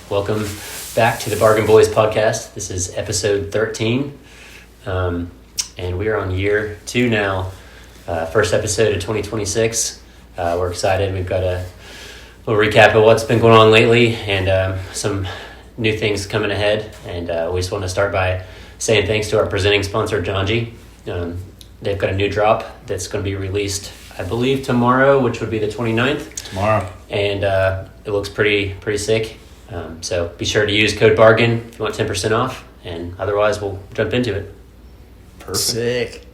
Welcome back to the Bargain Boys podcast. This is episode 13, and we are on year 2 now. First episode of 2026. We're excited. We've got a little recap of what's been going on lately and some new things coming ahead. And we just want to start by saying thanks to our presenting sponsor, Janji. They've got a new drop that's going to be released, I believe, tomorrow, which would be the 29th. Tomorrow. And it looks pretty sick. So be sure to use code BARGAIN if you want 10% off. And otherwise, we'll jump into it. Perfect. Sick.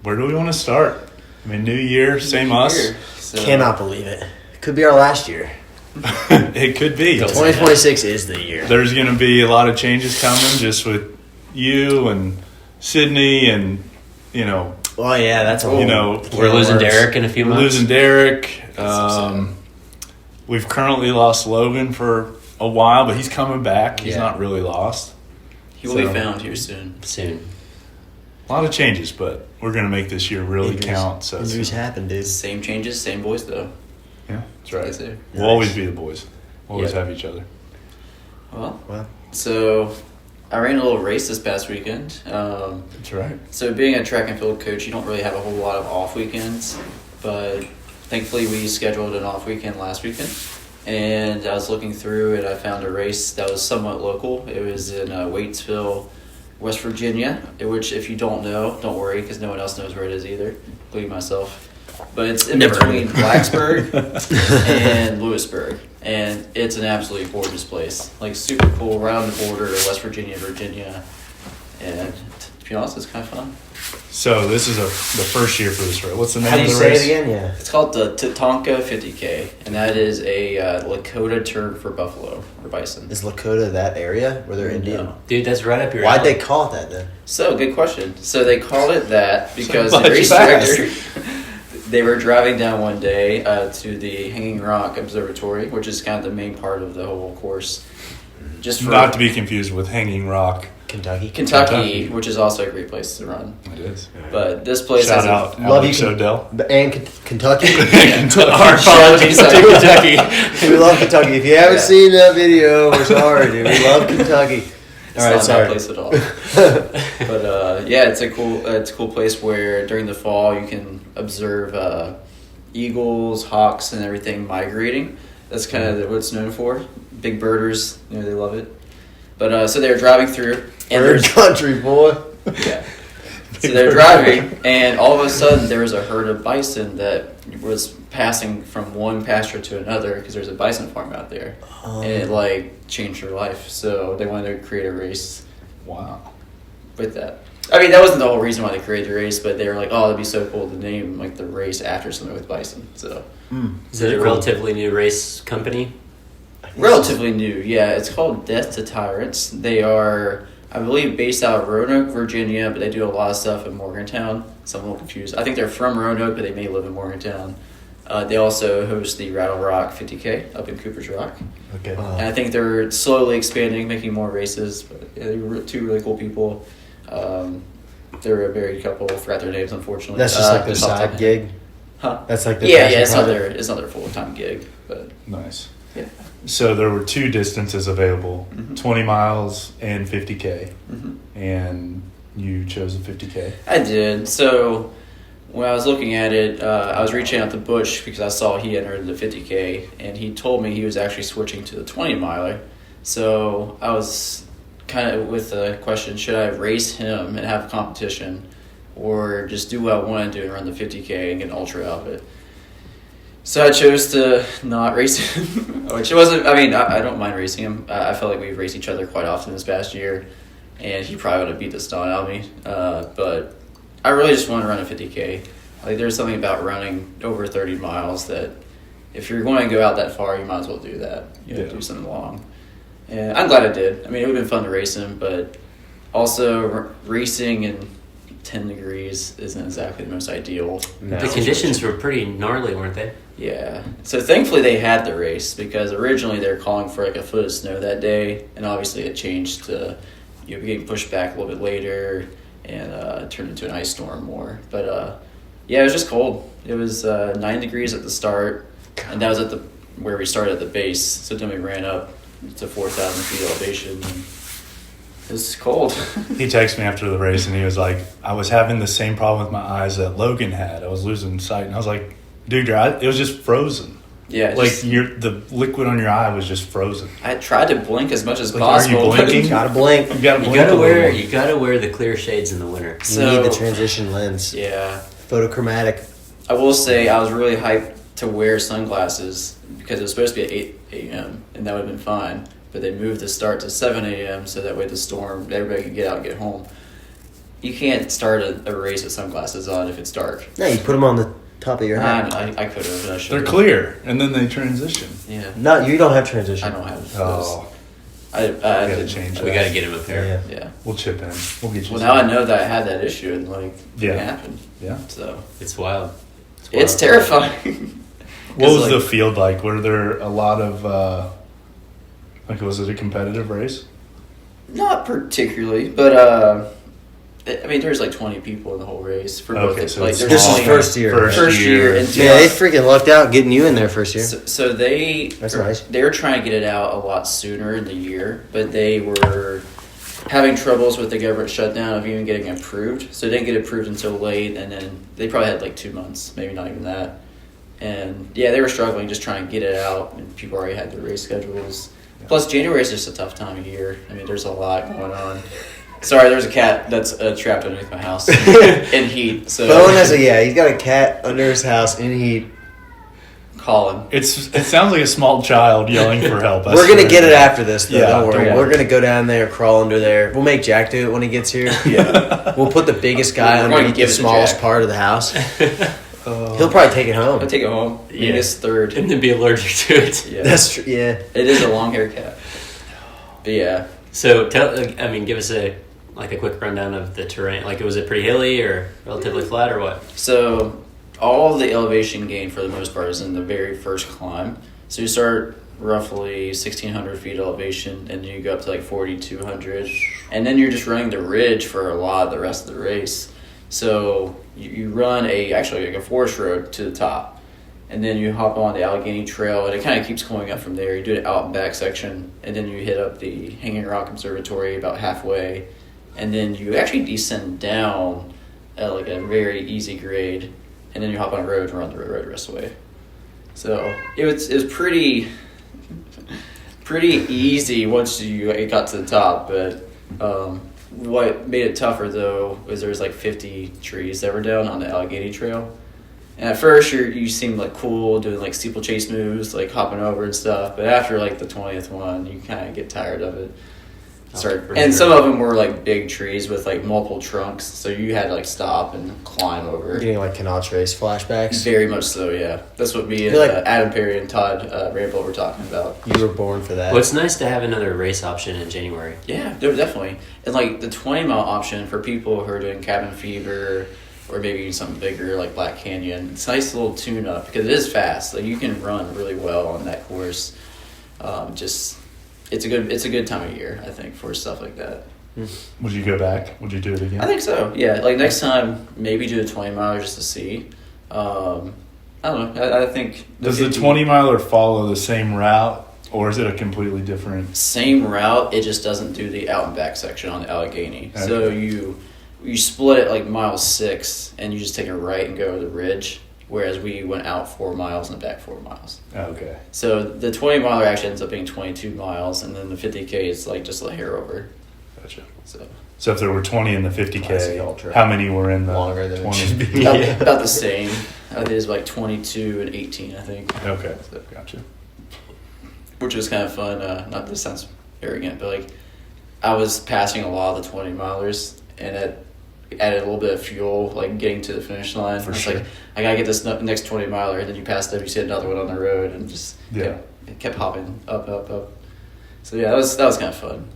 Where do we want to start? I mean, new year, same us. So, cannot believe it. It could be our last year. It could be. 2026 is the year. There's going to be a lot of changes coming just with you and Sydney and, Oh, yeah, that's a whole... We're losing Derek in a few months. Losing Derek. We've currently lost Logan for a while, but he's coming back. He's not really lost. He will be found here soon. A lot of changes, but we're going to make this year really count. So Injuries happen, dude. Same changes, same boys, though. Yeah, that's right. Nice. We'll always be the boys. We'll always have each other. Well, so I ran a little race this past weekend. That's right. So being a track and field coach, you don't really have a whole lot of off weekends, but thankfully we scheduled an off weekend last weekend. And I was looking through it, I found a race that was somewhat local. It was in Waitsville, West Virginia, which if you don't know, don't worry, because no one else knows where it is either, including myself. But it's in between Blacksburg and Lewisburg. And it's an absolutely gorgeous place. Like, super cool, right on the border of West Virginia. And to be honest, it's kind of fun. So this is the first year for this race. What's the name How do of you the say race? it again? Yeah. It's called the Tatonka 50K, and that is a Lakota term for buffalo or bison. Is Lakota that area where they're Indian? No. Dude, that's right up your Why'd alley. they call it that then? So, good question. So they called it that because the Somebody race fast. director, they were driving down one day to the Hanging Rock Observatory, which is kind of the main part of the whole course. Just for Not to be confused with Hanging Rock. Kentucky. Kentucky, which is also a great place to run. It is. But this place Shout has out Love Alex you, Odell. And Kentucky. Our apologies to Kentucky. We love Kentucky. If you haven't seen that video, we're sorry, dude. We love Kentucky. It's not that place at all. But yeah, it's a cool place where during the fall you can observe eagles, hawks, and everything migrating. That's kind of what it's known for. Big birders, they love it. But so they're driving through, and Bird country, boy. yeah. So they're driving, and all of a sudden there was a herd of bison that was passing from one pasture to another because there's a bison farm out there, and it changed their life. So they wanted to create a race. Wow. With that, I mean, that wasn't the whole reason why they created the race, but they were like, "Oh, it'd be so cool to name the race after something with bison." So Is it a relatively new race company? relatively new, yeah. It's called Death to Tyrants. They are, I believe, based out of Roanoke, Virginia, but they do a lot of stuff in Morgantown. So I'm a little confused. I think they're from Roanoke, but they may live in Morgantown. They also host the Rattle Rock 50K up in Cooper's Rock. Okay. And I think they're slowly expanding, making more races. But yeah, they were two really cool people. They're a married couple. I forgot their names, unfortunately. That's just like their just off the top side of my head. gig? Huh? That's like their Yeah, passion it's not project? their full-time gig. But Nice. yeah. So there were two distances available, Mhm. 20 miles and 50K. Mm-hmm. And you chose the 50K. I did. So when I was looking at it, I was reaching out to Butch because I saw he entered the 50K, and he told me he was actually switching to the 20-miler. So I was kind of with the question, should I race him and have a competition, or just do what I want to do and run the 50K and get an ultra out of it? So I chose to not race him, which wasn't, I mean, I don't mind racing him. I felt like we've raced each other quite often this past year, and he probably would have beat the ston out of me. But I really just want to run a 50K. Like, there's something about running over 30 miles that if you're going to go out that far, you might as well do that. Do something long. And I'm glad I did. I mean, it would have been fun to race him, but also racing in 10 degrees isn't exactly the most ideal. No. The conditions were pretty gnarly, weren't they? Yeah. So thankfully they had the race, because originally they were calling for a foot of snow that day, and obviously it changed to getting pushed back a little bit later, and it turned into an ice storm more. But yeah, it was just cold. It was 9 degrees at the start, and that was where we started at the base. So then we ran up to 4,000 feet elevation. And it's cold. He texted me after the race and he was like, I was having the same problem with my eyes that Logan had. I was losing sight. And I was like, dude, your eye, it was just frozen. Yeah, Like the liquid on your eye was just frozen. I tried to blink as much as Like, possible. are you blinking? Gotta blink. You gotta You blink gotta a wear little. the clear shades in the winter. You need the transition lens. Yeah. Photochromatic. I will say I was really hyped to wear sunglasses because it was supposed to be at 8 a.m. and that would have been fine. But they moved the start to 7 a.m. so that way the storm, everybody could get out and get home. You can't start a race with sunglasses on if it's dark. No, you put them on the top of your head. I could have, but I should They're have. clear, and then they transition. Yeah. No, you don't have transition. I don't have those. Oh, I we gotta did- change We that. gotta get him a pair. Yeah. Yeah. We'll chip in. We'll get you. Well, some. now I know that I had that issue and Yeah. it happened. Yeah. So It's wild. it's wild. terrifying. What was like- the field like? Were there a lot of was it a competitive race? Not particularly, but I mean, there's like 20 people in the whole race for both. Okay, so like, it's there's This is only- first year. First year and Yeah, they freaking lucked out getting you in there first year. So they That's nice. They were trying to get it out a lot sooner in the year, but they were having troubles with the government shutdown of even getting approved. So it didn't get approved until late, and then they probably had like 2 months, maybe not even that. And yeah, they were struggling just trying to get it out, and people already had their race schedules. Plus, January is just a tough time of year. I mean, there's a lot going on. Sorry, there's a cat that's trapped underneath my house in heat. So Bowen has he's got a cat under his house in heat. Colin. It sounds like a small child yelling for help. I We're gonna swear. get it after this, though. Yeah, don't worry. don't We're worry. gonna go down there, crawl under there. We'll make Jack do it when he gets here. Yeah. We'll put the biggest guy We're going to underneath give the it to smallest Jack. part of the house. He'll probably take it home. I'll take it home. Yeah. Yeah. It's third. And then be allergic to it. Yeah. That's true. Yeah. It is a long hair cat. But yeah. So give us a quick rundown of the terrain. Like, was it pretty hilly or relatively flat or what? So all of the elevation gain for the most part is in the very first climb. So you start roughly 1,600 feet elevation and you go up to like 4,200. And then you're just running the ridge for a lot of the rest of the race. So you run a forest road to the top. And then you hop on the Allegheny Trail, and it kind of keeps going up from there. You do an out and back section, and then you hit up the Hanging Rock Observatory about halfway, and then you actually descend down at like a very easy grade, and then you hop on a road and run the road the rest of the way. So it was pretty easy once you got to the top, but what made it tougher though was there was like 50 trees that were down on the Allegheny Trail. And at first, you seem like cool doing like steeplechase moves, like hopping over and stuff. But after like the 20th one, you kind of get tired of it. And some of them were like big trees with like multiple trunks, so you had to like stop and climb over. Getting like Canal Trace flashbacks. Very much so, yeah. That's what me and You're like- Adam Perry and Todd Ramble were talking about. You were born for that. Well, it's nice to have another race option in January. Yeah, definitely. And like the 20-mile option for people who are doing cabin fever or maybe something bigger like Black Canyon, it's a nice little tune-up because it is fast. Like you can run really well on that course. It's a good time of year, I think, for stuff like that. Would you go back? Would you do it again? I think so. Yeah, like next time, maybe do a 20-miler just to see. I don't know. I think Does the 20-miler follow the same route, or is it a completely different? same route? It just doesn't do the out and back section on the Allegheny. Okay. So you split it like mile 6, and you just take a right and go to the ridge. Whereas we went out 4 miles and back 4 miles. Okay. So the 20-miler actually ends up being 22 miles, and then the 50K is like just a hair over. Gotcha. So if there were 20 in the Classic 50K, ultra. how many were in the Longer than it 20? should be. about the same. I think it's like 22 and 18, I think. Okay. Gotcha. Which was kind of fun. Not this sounds arrogant, but like I was passing a lot of the 20-milers, and it added a little bit of fuel, like getting to the finish line. For it's sure. like I gotta get this next 20-miler, and then you pass them, you see another one on the road, and just kept hopping up. So yeah, that was kind of fun.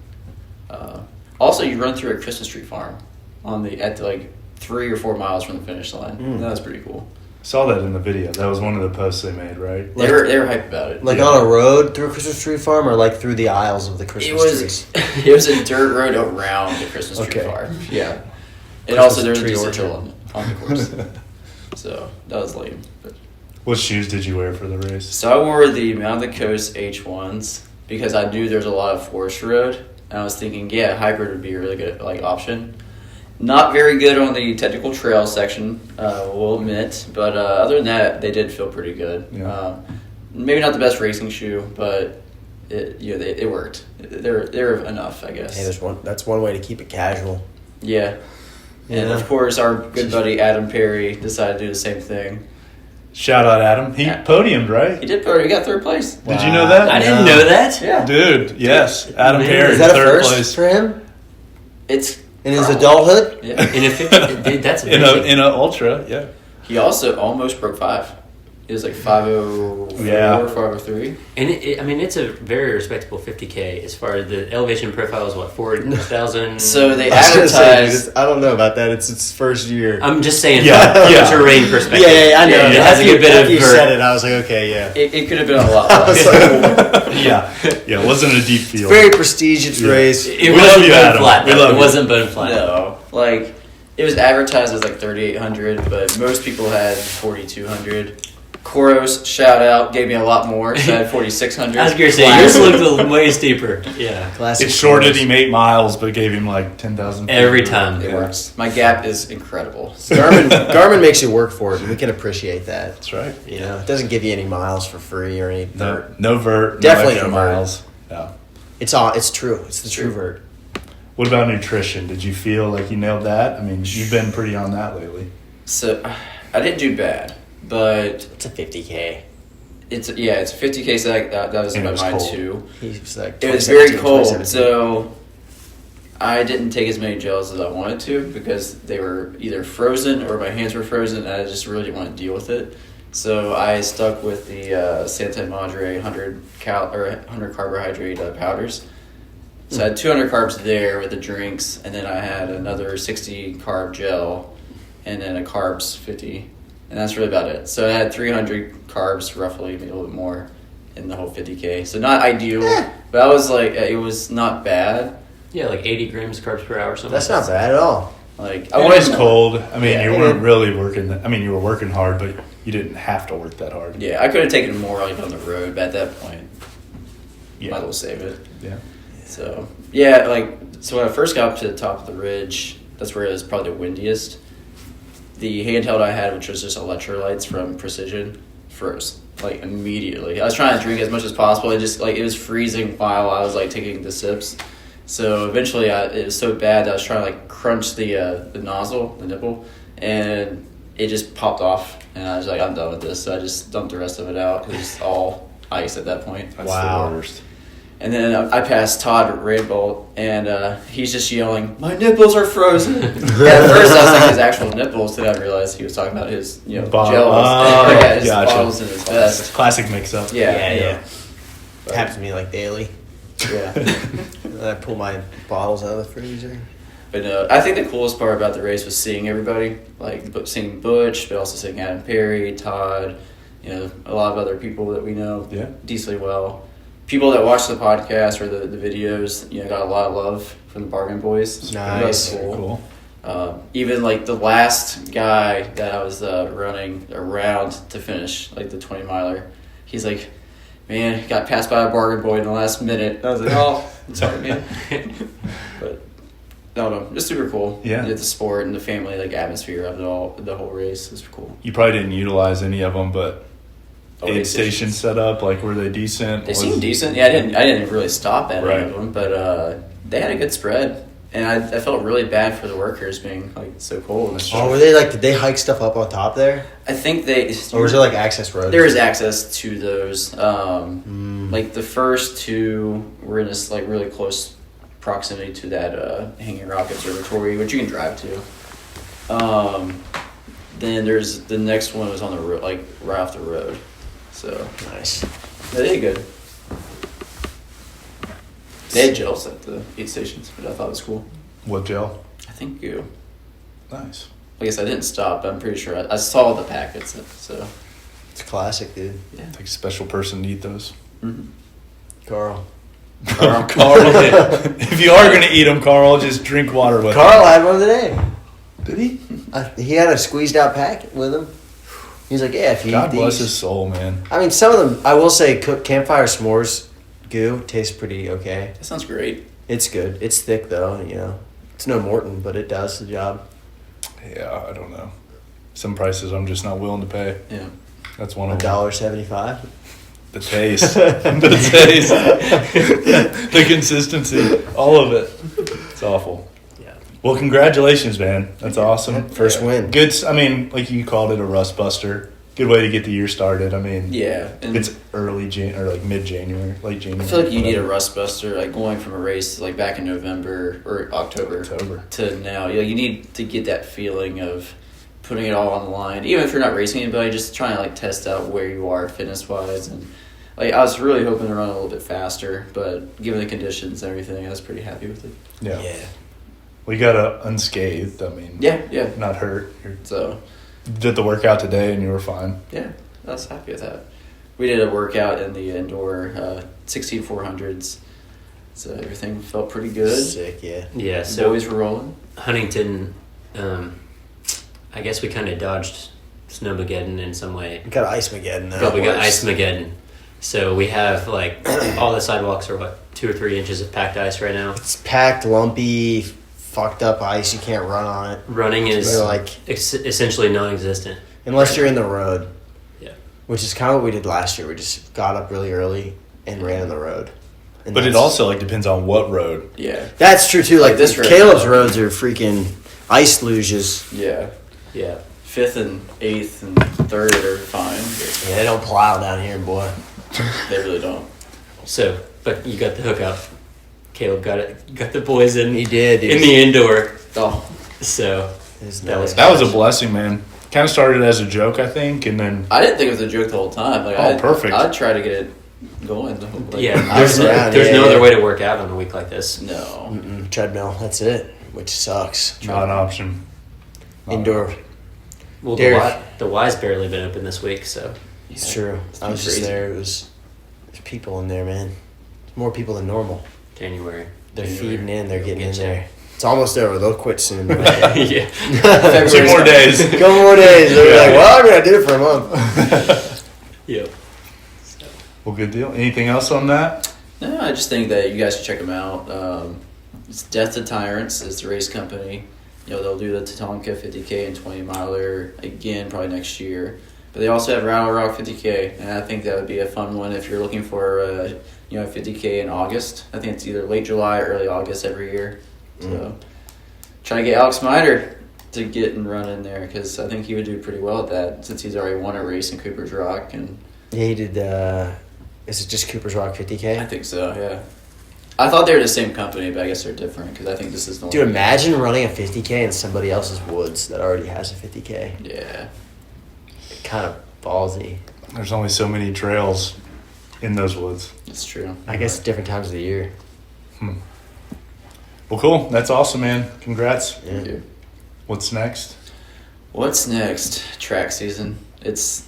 Also, you run through a Christmas tree farm at like 3 or 4 miles from the finish line. That was pretty cool. Saw that in the video. That was one of the posts they made, right? They were hyped about it. Like on a road through a Christmas tree farm, or like through the aisles of the Christmas trees? It was a dirt road around the Christmas tree Okay. farm. Yeah. And Christmas also there was a tree decent orchard. hill on the course. So that was lame. But. What shoes did you wear for the race? So I wore the Mount of the Coast H1s because I knew there's a lot of forest road. And I was thinking, hybrid would be a really good option. Not very good on the technical trail section, we'll admit. But other than that, they did feel pretty good. Yeah. Maybe not the best racing shoe, but it worked. They're enough, I guess. Hey, that's one way to keep it casual. Yeah. And Yeah. of course, our good buddy Adam Perry decided to do the same thing. Shout out Adam. He podiumed, right? He did podium. He got third place. Did you know that? I didn't know that. Yeah. Dude, yes. Adam Man, Perry, Is that a third first place. for him It's in his probably- adulthood? Yeah. In a 50, dude, that's In amazing. a ultra, yeah. He also almost broke 5. It was like 5:04, Yeah. 5:03. And it's a very respectable 50K as far as the elevation profile is what, 4,000? So they I was gonna say, advertised. dude, I don't know about that. It's its first year. I'm just saying Yeah, from yeah. a terrain perspective. I know. It has a good bit of After you vert. said it, I was like, okay, yeah. It could have been a lot I was less. like, Yeah. Yeah, it wasn't a deep field. very prestigious race. It We wasn't love you, bone Adam. flat. We though. love It you. wasn't bone flat. No, like it was advertised as like 3,800, but most people had 4,200. Koros, shout out, gave me a lot more, so I had 4,600. I was going to say, yours looked way steeper. Yeah. Classic It shorted Force. him 8 miles, but gave him like 10,000 Every time. It works. My gap is incredible. Garmin makes you work for it, and we can appreciate that. That's right. You know, it doesn't give you any miles for free or any vert. No vert. Definitely no extra no vert. miles. Yeah. It's true. It's the true vert. What about nutrition? Did you feel like you nailed that? I mean, you've been pretty on that lately. So I didn't do bad, but It's a 50K. it's a 50K. So that was And it about was mine cold. too. He's like It was very 2017, cold, 2017. so I didn't take as many gels as I wanted to because they were either frozen or my hands were frozen, and I just really didn't want to deal with it. So I stuck with the Santa Madre 100 carbohydrate powders. So I had 200 carbs there with the drinks, and then I had another 60 carb gel, and then a carbs 50, and that's really about it. So I had 300 carbs roughly, maybe a little bit more, in the whole 50K. So not ideal, but I was like, it was not bad. Yeah, like 80 grams carbs per hour or something. That's not bad at all. Like It was cold. I mean, Yeah, you and weren't it- really working. I mean, you were working hard, but you didn't have to work that hard. Yeah, I could have taken more like on the road, but at that point, Yeah. might as well save it. Yeah. So yeah, so when I first got up to the top of the ridge, that's where it was probably the windiest. The handheld I had, which was just electrolytes from Precision, froze like immediately. I was trying to drink as much as possible. It just it was freezing while I was like taking the sips. So eventually, it was so bad that I was trying to like crunch the nozzle, the nipple, and it just popped off. And I was like, I'm done with this. So I just dumped the rest of it out. It was all ice at that point. That's Wow. the worst. And then I passed Todd Randbolt, and he's just yelling, "My nipples are frozen!" At first, I was like his actual nipples, then I realized he was talking about his, gels. Oh, His gotcha. bottles in his vest. Classic mix-up. Yeah. It happens to me like daily. Yeah. And I pull my bottles out of the freezer. But I think the coolest part about the race was seeing everybody, seeing Butch, but also seeing Adam Perry, Todd, a lot of other people that we know decently well. People that watch the podcast or the videos, got a lot of love from the Bargain Boys. Nice. That was Cool. Even the last guy that I was running around to finish, the 20 miler, he's like, "Man, got passed by a Bargain Boy in the last minute." And I was like, "Oh, I'm sorry, man." But no, just super cool. Yeah. The sport and the family atmosphere of it all, the whole race was cool. You probably didn't utilize any of them, but aid aid station stations. set up, were they decent? They seemed decent. Yeah, I didn't really stop at Right. any of them, but they had a good spread, and I felt really bad for the workers being so cold. Oh, were they did they hike stuff up on top there? I think they. Or was there access roads? There is access to those. The first two were in this really close proximity to that Hanging Rock Observatory, which you can drive to. Then there's the next one was on the road, right off the road. So Nice. they did good. They had gels at the aid stations, which I thought was cool. What gel? I think you. Nice. I guess I didn't stop, but I'm pretty sure I saw the packets. So It's a classic, dude. yeah. Like a special person to eat those. Mm-hmm. Carl. Carl, if you are going to eat them, Carl, just drink water with Carl had one today. them. Did he? He had a squeezed out packet with him. He's like, yeah, if you God eat bless these. his soul, man. I mean, some of them, I will say, cook campfire s'mores, goo. Tastes pretty okay. That sounds great. It's good. It's thick though. You know, it's no Morton, but it does the job. Yeah, I don't know. Some prices I'm just not willing to pay. Yeah. That's one of them. $1.75. The taste. The taste. The consistency. All of it. It's awful. Yeah. Well, congratulations, man. That's awesome. First win. Good. I mean, like you called it a rust buster. Good way to get the year started. I mean, Yeah. And it's early or like mid-January, late I January. feel like you need a rust buster, like going from a race like back in November or October to now. You need to get that feeling of putting it all on the line, even if you're not racing anybody, just trying to like test out where you are fitness wise. And like I was really hoping to run a little bit faster, but given the conditions and everything, I was pretty happy with it. Yeah. We got unscathed. I mean, Yeah. not hurt. So Did the workout today and you were fine. yeah, I was happy with that. We did a workout in the indoor 16,400s, so everything felt pretty good. Sick, yeah. Yeah, The so boys were rolling. Huntington, I guess we kind of dodged Snowmageddon in some way. We got Ice-Mageddon though. But we got Worse. Ice-Mageddon. So we have like all the sidewalks are 2 or 3 inches of packed ice right now. It's packed, lumpy, fucked up ice. You can't run on it. Running is You're like, essentially non-existent. unless you're in the road. Yeah. Which is kind of what we did last year. We just got up really early and ran on the road. And But it that's- also like depends on what road. Yeah. That's true too. Like this road. Caleb's roads are freaking ice luges. Yeah. Yeah. 5th and 8th and 3rd are fine, but Yeah, they don't plow down here, boy. they really don't. So, but you got the hookup. Caleb got the boys in He did. in the indoor. Oh, So It's that was nice. That was a blessing, man. Kind of started as a joke, I think, and then I didn't think it was a joke the whole time. Like, Oh, perfect. I'd try to get it going. Like, yeah. There's There's no other way to work out on a week like this. No. Treadmill. That's it. Which sucks. not an option. Not Indoor. Well, Derek. the Y's barely been open this week, so It's true. It's I was crazy. just there. There's people in there, man. More people than normal. January. They're January. feeding in. They're getting in Get you. there. It's almost over. They'll quit soon. Yeah. 2 more days. Couple more days. They're like, well, I mean, I did it for a month. Yep. Well, good deal. Anything else on that? No, I just think that you guys should check them out. It's Death to Tyrants is the race company. They'll do the Tatonka 50K and 20 miler again probably next year. But they also have Rattle Rock 50K, and I think that would be a fun one if you're looking for a 50K in August. I think it's either late July or early August every year. So trying to get Alex Miter to get and run in there because I think he would do pretty well at that since he's already won a race in Cooper's Rock. And Yeah, he did. Is it just Cooper's Rock 50K? I think so, yeah. I thought they were the same company, but I guess they're different because I think this is the Dude, one. imagine running a 50K in somebody else's woods that already has a 50K. Yeah. Kind of ballsy. There's only so many trails in those woods. It's true. I guess different times of the year. Well, cool. That's awesome, man. Congrats. Yeah. Dude. What's next? What's next? Track season. It's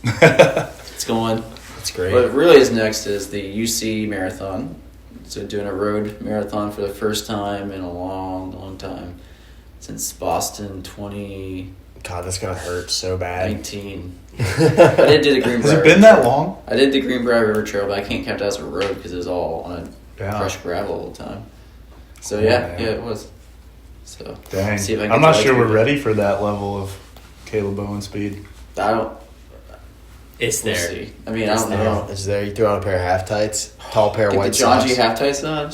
going. It's great. What really is next is the UC Marathon. So doing a road marathon for the first time in a long, long time. Since Boston 2019. God, that's going to hurt so bad. I did do the Greenbrier. Has it been that long? I did the Greenbrier River Trail, but I can't count that as a road because it was all on Yeah. crushed gravel all the time. So Yeah, yeah, man. it was. So Dang. see if I can I'm get not to sure we're Lake ready for that level of Caleb Bowen speed. I don't. It's We'll there. see. I mean, I It's don't there. know. It's there. You throw on a pair of half tights, tall pair of Get white the John G socks. half tights on.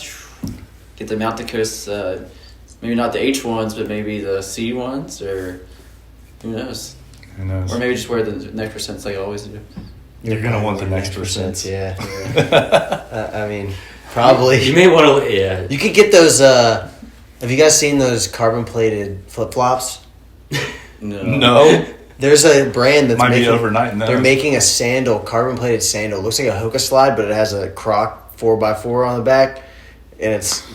Get the Mount Coast. Maybe not the H ones, but maybe the C ones, or who knows? Who knows? Or maybe just wear the neck percents like I always do. You're going to want the next percents, percent. yeah. I mean, probably. You may want to, yeah. You could get those. Have you guys seen those carbon plated flip flops? No. No. There's a brand that's Might making, be overnight. No. They're making a sandal, carbon plated sandal. It looks like a hookah slide, but it has a Croc 4x4 on the back, and it's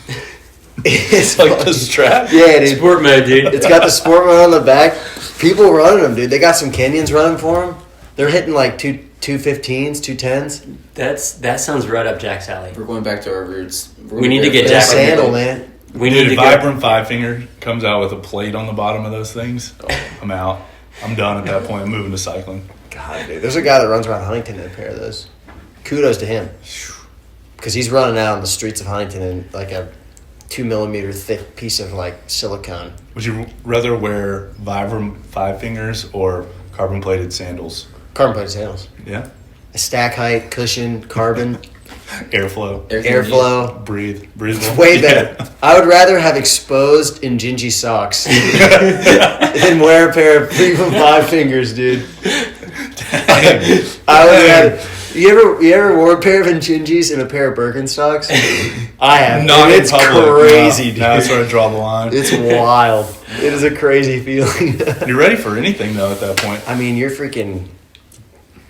It's like the strap. Yeah, dude. Sport mode, dude. It's got the sport mode on the back. People running them, dude. They got some Kenyans running for them. They're hitting like 215s, 210s. That sounds right up Jack's alley. We're going back to our roots. We need to get That Jack- sandal, man. We need Dude, to if go. Vibram Five Finger comes out with a plate on the bottom of those things, I'm out. I'm done at that point. I'm moving to cycling. God, dude. There's a guy that runs around Huntington in a pair of those. Kudos to him. because he's running out on the streets of Huntington in like a 2 millimeter thick piece of like silicone. Would you rather wear Vibram 5 fingers or carbon plated sandals? Carbon plated sandals. Yeah. A stack height, cushion, carbon, Airflow. airflow. Breathable. Way better. Yeah. I would rather have exposed Injinji socks than wear a pair of Vibram 5 fingers, dude. I would have. You ever wore a pair of Injinjis and a pair of Birkenstocks? I have. Not and in it's public. crazy, dude. That's where I draw the line. It's wild. It is a crazy feeling. You're ready for anything, though, at that point. I mean, you're freaking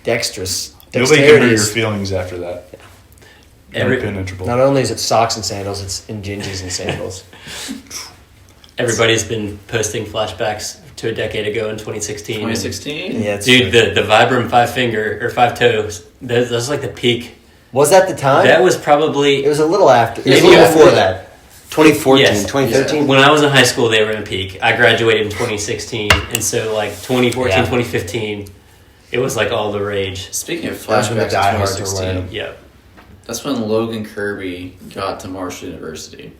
dexterous. Nobody can Dexterity hurt your is- feelings after that. Impenetrable. Not only is it socks and sandals, it's Injinjis and sandals. Everybody's been posting flashbacks to a decade ago in 2016. 2016? Yeah, it's Dude, the Vibram 5 finger or 5 toes, that's like the peak. Was that the time? That was probably It was a little after. It was a Maybe little after before that. 2014, Yes. 2013. when I was in high school. They were in peak. I graduated in 2016, and so like 2014, Yeah. 2015, it was like all the rage. Speaking of That's when the flashbacks diehards to were wearing 2016, Yep. that's when Logan Kirby got to Marshall University.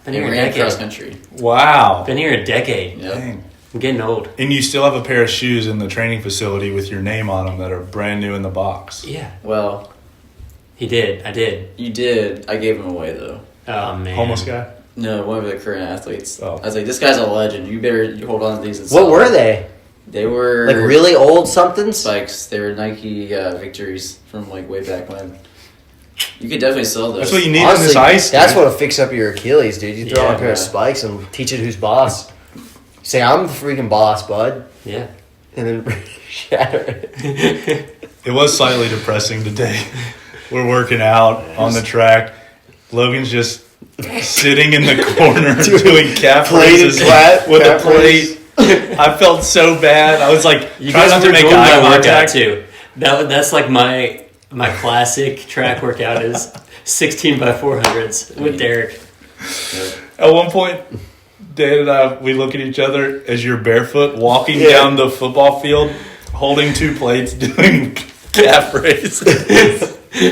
Been He here a ran decade. cross country. Wow. Been here a decade. Yep. Dang. I'm getting old. And you still have a pair of shoes in the training facility with your name on them that are brand new in the box. Yeah, Well, he did. I did. you did. I gave him away, though. Oh man. Homeless guy? No, one of the current athletes. Oh. I was like, this guy's a legend. You better hold on to these. And What sell were them. they? They were Like really old somethings? spikes. They were Nike victories from like way back when. You could definitely sell those. That's what you need in Honestly, this ice. that's dude. what'll fix up your Achilles, dude. You throw on a pair of Yeah. spikes and teach it who's boss. Say, I'm the freaking boss, bud. Yeah. And then shatter it. It was slightly depressing today. We're working out on the track. Logan's just sitting in the corner doing calf plated raises flat with a calf plate. I felt so bad. I was like You trying guys not were to make doing my eye workout contact. too. That's like my classic track workout is 16 by 400s with Derek. At one point, Dan and I, we look at each other as you're barefoot walking Yeah. down the football field, holding 2 plates, doing calf raises. We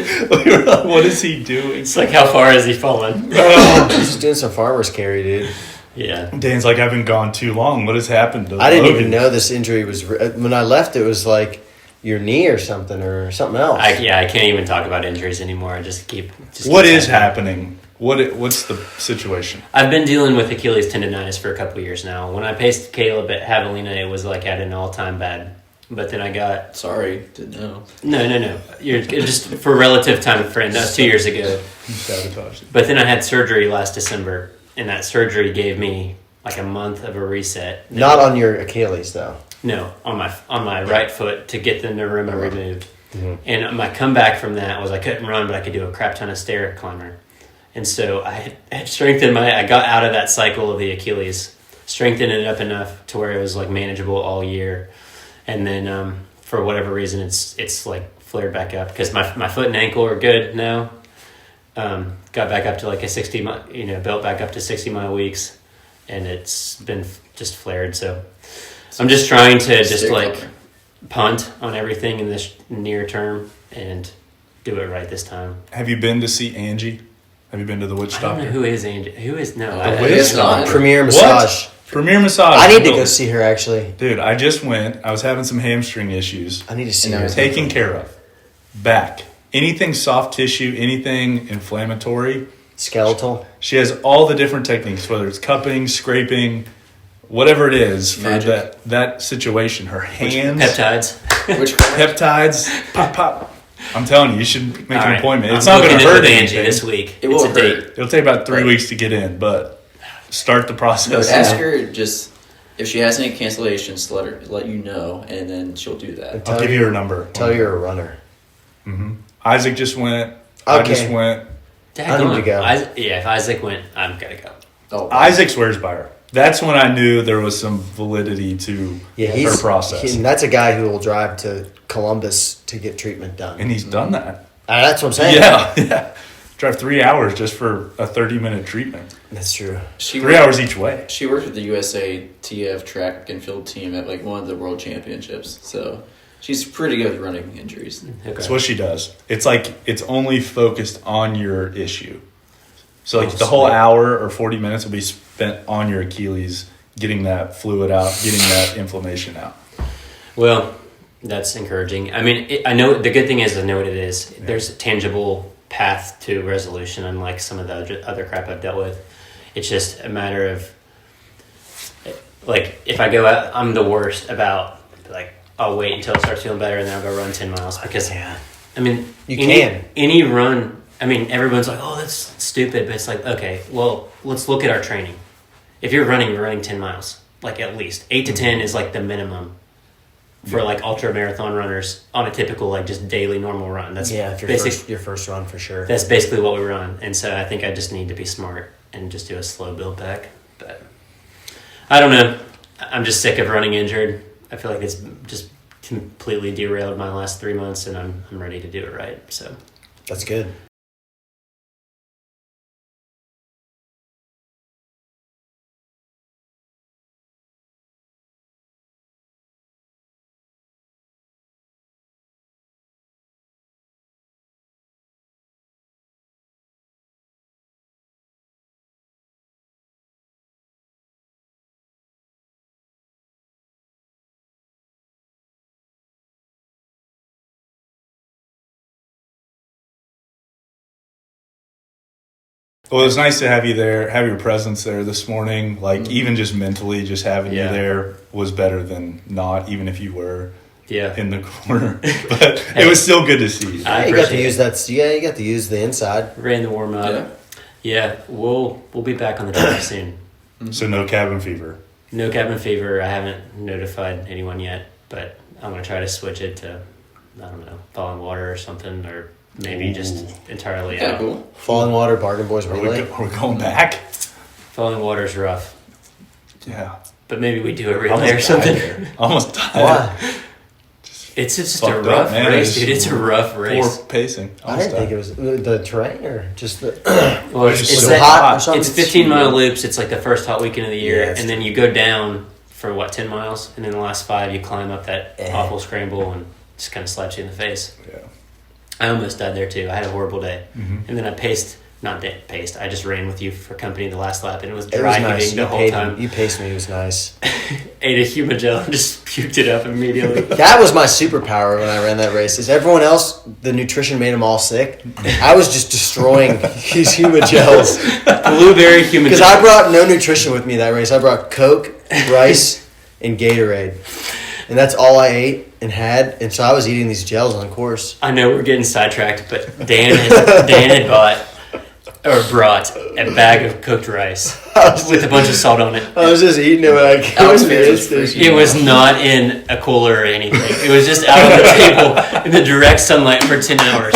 were like, what is he doing? It's like, how far has he fallen? He's just doing some farmer's carry, dude. Yeah. Dan's like, I haven't gone too long. What has happened to I didn't Logan? even know this injury was. When I left, it was like your knee or something else. I can't even talk about injuries anymore. I just keep. What is happening? What's the situation? I've been dealing with Achilles tendonitis for a couple of years now. When I paced Caleb at Javelina, it was like at an all-time bad. But then I got Sorry, didn't know. no. You're just for relative time frame. That was 2 years ago. You sabotaged it. But then I had surgery last December, and that surgery gave me like a month of a reset. Not on your Achilles though. No, on my right foot to get the neuroma removed. Mhm. And my comeback from that was I couldn't run, but I could do a crap ton of stair climber. And so I had strengthened I got out of that cycle of the Achilles, strengthened it up enough to where it was like manageable all year. And then for whatever reason, it's like flared back up because my foot and ankle are good now. Got back up to like a 60 mile, built back up to 60 mile weeks, and it's been just flared. So I'm just trying to just Stair like climber. punt on everything in this near term and do it right this time. Have you been to see Angie? Have you been to the witch I don't know doctor? who is Angie. Who is no? The I- Wiz? It's not. Premier What? massage. Premier massage. I need to No. go see her actually. Dude, I just went. I was having some hamstring issues. I need to see And I her. was Taken care of. Back. Anything soft tissue, anything inflammatory. Skeletal. She has all the different techniques, whether it's cupping, scraping, whatever it is for Magic. that situation. Her hands, Peptides. Which peptides, pop, pop. I'm telling you, you should make All an right. appointment. It's I'm not going to booking it hurt with Angie anything. this week. It It's won't a date. hurt. It'll take about 3 Right. weeks to get in, but start the process. ask her just if she has any cancellations to let you know, and then she'll do that. I'll give you her number. Tell her you're a runner. Isaac just went. I Okay. just went. I need to go. If Isaac went, I'm gonna go. Oh, Isaac swears by her. That's when I knew there was some validity to Yeah, her process. and that's a guy who will drive to Columbus to get treatment done. And he's done that. That's what I'm saying. Yeah. Drive 3 hours just for a 30-minute treatment. That's true. she 3 hours each way. She worked with the USA TF track and field team at like one of the world championships. So She's pretty good at running injuries. Okay. That's what she does. It's like it's only focused on your issue. So like the whole hour or 40 minutes will be spent on your Achilles, getting that fluid out, getting that inflammation out. Well, that's encouraging. I mean, I know the good thing is I know what it is. Yeah. There's a tangible path to resolution, unlike some of the other crap I've dealt with. It's just a matter of, like, if I go out, I'm the worst about, like, I'll wait until it starts feeling better and then I'll go run 10 miles because, I mean, any run, I mean, everyone's like, oh, that's stupid, but it's like, okay, well, let's look at our training. If you're running 10 miles, like at least 8 to 10 is like the minimum for like ultra marathon runners on a typical like just daily normal run. That's your first run for sure. That's basically what we run, and so I think I just need to be smart and just do a slow build back. But I don't know. I'm just sick of running injured. I feel like it's just completely derailed my last 3 months, and I'm ready to do it right. So that's good. Well, it was nice to have you there, have your presence there this morning. Like, even just mentally, just having you there was better than not, even if you were in the corner. But it was still good to see you. You got to use that. Yeah, you got to use the inside. Ran the warm up. Yeah, we'll be back on the track soon. So no cabin fever. No cabin fever. I haven't notified anyone yet, but I'm gonna try to switch it to, I don't know, falling water or something, or maybe just entirely out. Cool. Falling water, Bargain Boys relay. Are we going back? Falling water's rough. Yeah. But maybe we do a relay or something. Almost died. Why? It's just a rough race, dude. It's a rough race. Poor pacing. I didn't think it was the terrain or just the. Well, it's so hot or something. It's 15-mile loops. It's like the first hot weekend of the year, and then you go down for 10 miles, and then the last 5 you climb up that awful scramble and just kind of slaps you in the face. Yeah. I almost died there too. I had a horrible day, and then I I just ran with you for company the last lap, and it was dry heaving the whole time. You paced me. It was nice. Ate a Humagel and just puked it up immediately. That was my superpower when I ran that race. Is everyone else, the nutrition made them all sick. I was just destroying these Humagels. Blueberry Humagel. Because I brought no nutrition with me that race. I brought Coke, rice, and Gatorade. And that's all I ate and had. And so I was eating these gels on course. I know we're getting sidetracked, but Dan had brought a bag of cooked rice with a bunch of salt on it. I was just eating it when I came to the station. It was not in a cooler or anything. It was just out on the table in the direct sunlight for 10 hours.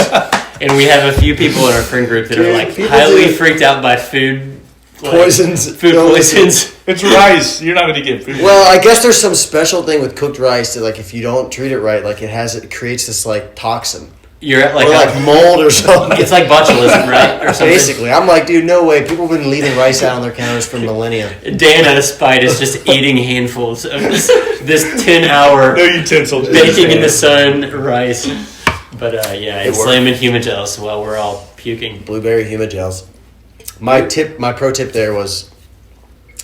And we have a few people in our friend group that are like highly freaked out by food poisons. Food poisons. It's rice. You're not going to get food. Well, I guess there's some special thing with cooked rice that, like, if you don't treat it right, like it creates this like toxin. You're at like mold or something. It's like botulism, right? Or something. Basically, I'm like, dude, no way. People have been leaving rice out on their counters for millennia. Dan, out of spite, is just eating handfuls of this 10-hour no utensils, baking in the sun rice. But it's slamming Humagels while we're all puking. Blueberry Humagels. My pro tip there was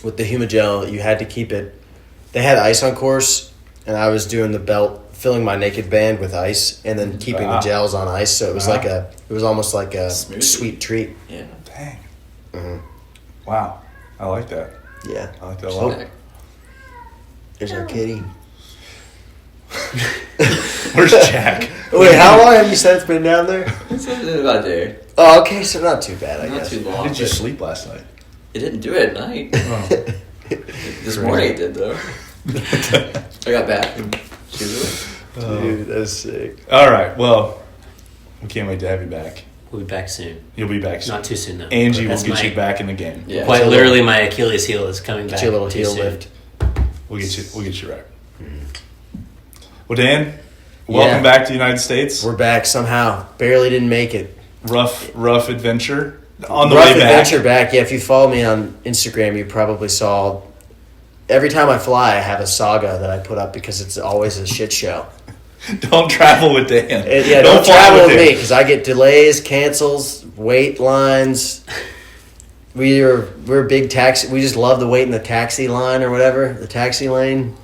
with the Humagel, you had to keep it. They had ice on course, and I was doing the belt, filling my naked band with ice, and then keeping the gels on ice. So it was it was almost like a sweet treat. Yeah. Dang. Mm-hmm. Wow. I like that. Yeah. I like that a lot. There's our kitty. Where's Jack? Wait, how long have you said it's been down there? It's about a day. Oh, okay, so not too bad, I guess. Not too long. How did you sleep last night? It didn't do it at night. Oh. This morning it did, though. I got back and she was Dude, that's sick. All right, well, we can't wait to have you back. We'll be back soon. You'll be back soon. Not too soon, though. Angie will get you back in the game. Yeah. Quite literally, my Achilles heel is coming back. Get you a little too heel soon. lift. We'll get you right. Well, Dan, welcome back to the United States. We're back somehow. Barely didn't make it. Rough adventure on the Rough way back. adventure back. Yeah, if you follow me on Instagram, you probably saw. Every time I fly, I have a saga that I put up because it's always a shit show. Don't travel with Dan. Don't travel with me because I get delays, cancels, wait lines. We're big taxi. We just love to wait in the taxi line or whatever, the taxi lane.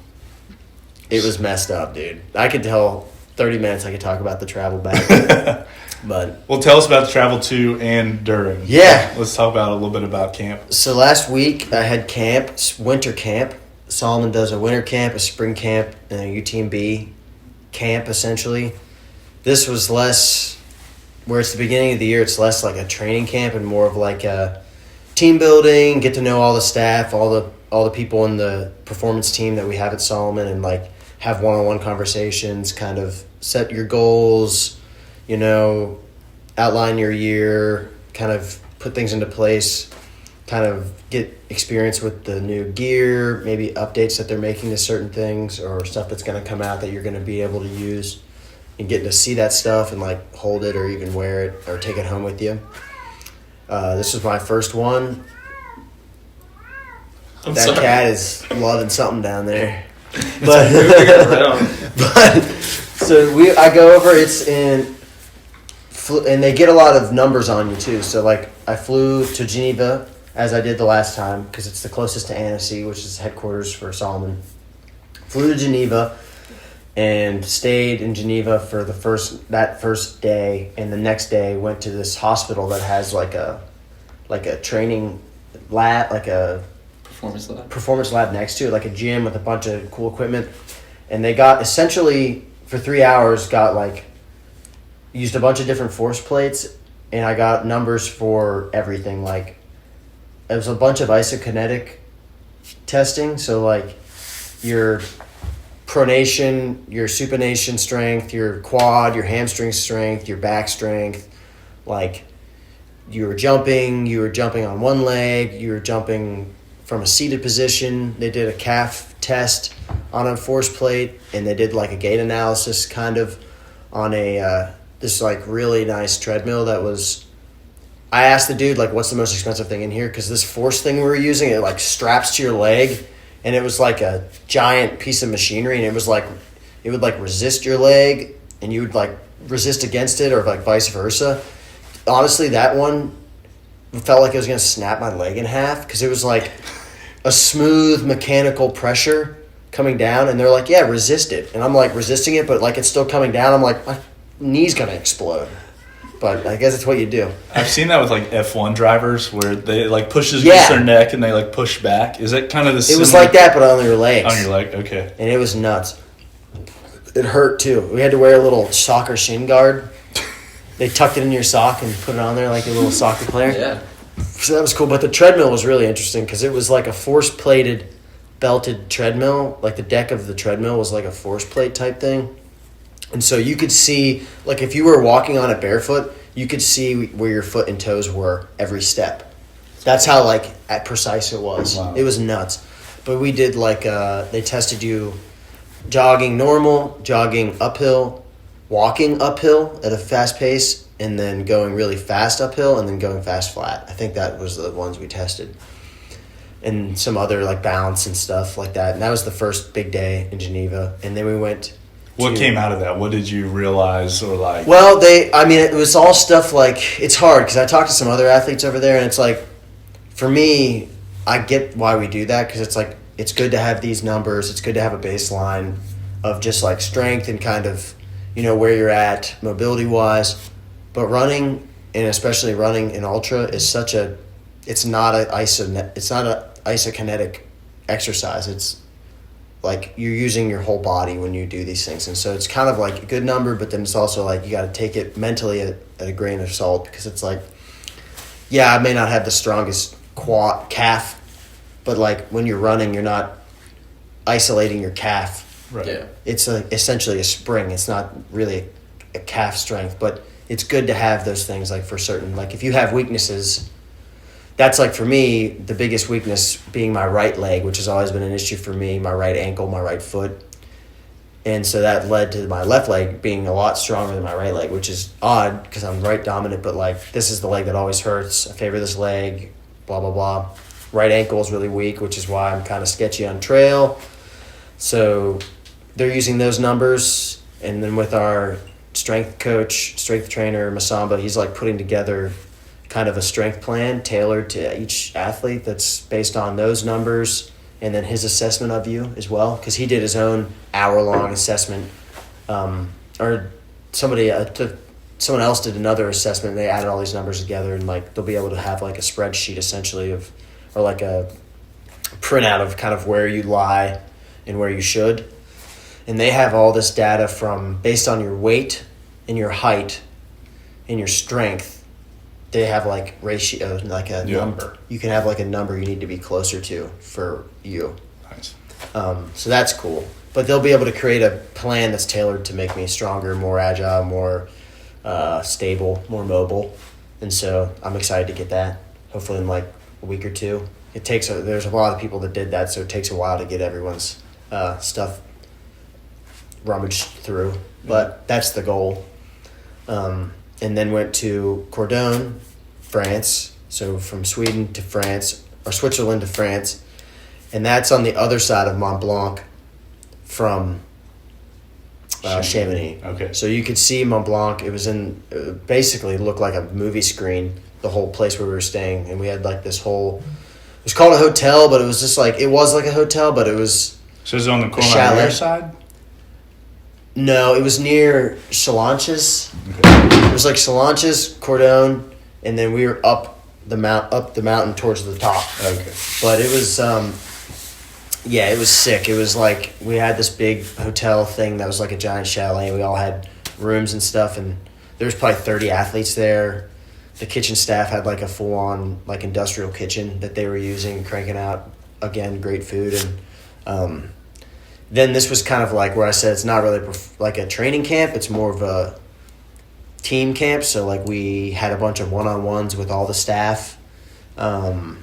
It was messed up, dude. I could tell 30 minutes I could talk about the travel back. But well, tell us about the travel to and during. Yeah. Let's talk about a little bit about camp. So last week I had camp, winter camp. Salomon does a winter camp, a spring camp, and a UTMB camp, essentially. This was less, where it's the beginning of the year, it's less like a training camp and more of like a team building, get to know all the staff, all the people in the performance team that we have at Salomon, and like have one-on-one conversations, kind of set your goals, outline your year, kind of put things into place, kind of get experience with the new gear, maybe updates that they're making to certain things or stuff that's going to come out that you're going to be able to use, and getting to see that stuff and like hold it or even wear it or take it home with you. This was my first one. That cat is loving something down there. But I go over. It's in, and they get a lot of numbers on you too. So like I flew to Geneva as I did the last time because it's the closest to Annecy, which is headquarters for Salomon. Flew to Geneva and stayed in Geneva for that first day, and the next day went to this hospital that has like a training lab, like a performance lab next to it, like a gym with a bunch of cool equipment. And they got essentially for 3 hours used a bunch of different force plates, and I got numbers for everything. Like it was a bunch of isokinetic testing, so like your pronation, your supination strength, your quad, your hamstring strength, your back strength, like you were jumping on one leg, you were jumping from a seated position. They did a calf test on a force plate, and they did like a gait analysis kind of on this like really nice treadmill that was, I asked the dude like, what's the most expensive thing in here? Because this force thing we were using, it like straps to your leg, and it was like a giant piece of machinery, and it was like, it would like resist your leg and you would like resist against it, or like vice versa. Honestly, that one felt like it was going to snap my leg in half because it was like a smooth mechanical pressure coming down, and they're like, yeah, resist it. And I'm like resisting it, but like it's still coming down. I'm like, my knee's going to explode. But I guess it's what you do. I've seen that with like F1 drivers where they like pushes against their neck and they like push back. Is that kind of the same? It was like that, but on your legs. On your leg, okay. And it was nuts. It hurt too. We had to wear a little soccer shin guard. They tucked it in your sock and put it on there like a little soccer player. Yeah. So that was cool. But the treadmill was really interesting because it was like a force-plated, belted treadmill. Like the deck of the treadmill was like a force plate type thing. And so you could see, like if you were walking on it barefoot, you could see where your foot and toes were every step. That's how like at precise it was. Wow. It was nuts. But we did like, they tested you jogging normal, jogging uphill, walking uphill at a fast pace, and then going really fast uphill, and then going fast flat. I think that was the ones we tested. And some other like balance and stuff like that. And that was the first big day in Geneva. And then we went. What came out of that? What did you realize or like? Well, it was all stuff like, it's hard because I talked to some other athletes over there, and it's like, for me, I get why we do that because it's like, it's good to have these numbers. It's good to have a baseline of just like strength and kind of, where you're at mobility-wise. But running, and especially running in ultra, is it's not an isokinetic exercise. It's like you're using your whole body when you do these things. And so it's kind of like a good number, but then it's also like you got to take it mentally at a grain of salt because it's like, yeah, I may not have the strongest calf, but like when you're running, you're not isolating your calf. Right. Yeah. It's essentially a spring. It's not really a calf strength, but it's good to have those things like for certain. Like if you have weaknesses, that's like for me, the biggest weakness being my right leg, which has always been an issue for me, my right ankle, my right foot. And so that led to my left leg being a lot stronger than my right leg, which is odd because I'm right dominant, but like this is the leg that always hurts. I favor this leg, blah, blah, blah. Right ankle is really weak, which is why I'm kind of sketchy on trail. So they're using those numbers, And then with our strength trainer, Masamba, he's like putting together kind of a strength plan tailored to each athlete that's based on those numbers and then his assessment of you as well. Because he did his own hour-long assessment. Or someone else did another assessment and they added all these numbers together and like they'll be able to have like a spreadsheet essentially or like a printout of kind of where you lie and where you should. And they have all this data based on your weight and your height and your strength. They have like ratio, like a number. You can have like a number you need to be closer to for you. Nice. So that's cool. But they'll be able to create a plan that's tailored to make me stronger, more agile, more stable, more mobile. And so I'm excited to get that. Hopefully in like a week or two. There's a lot of people that did that, so it takes a while to get everyone's stuff rummaged through. But that's the goal. And then went to Cordon, France. So from Sweden to France, or Switzerland to France. And that's on the other side of Mont Blanc from Chamonix. Okay. So you could see Mont Blanc. It was basically looked like a movie screen, the whole place where we were staying. And we had like this whole, it was called a hotel, but it was just like, it was like a hotel, but it was So is it on the Culinary side? No, it was near Chalanches. Okay. It was like Chalanches, Cordon, and then we were up the mountain towards the top. Okay. But it was, it was sick. It was like we had this big hotel thing that was like a giant chalet. We all had rooms and stuff, and there was probably 30 athletes there. The kitchen staff had like a full-on like industrial kitchen that they were using, cranking out, again, great food. And then this was kind of like where I said it's not really like a training camp. It's more of a team camp. So like we had a bunch of one-on-ones with all the staff. And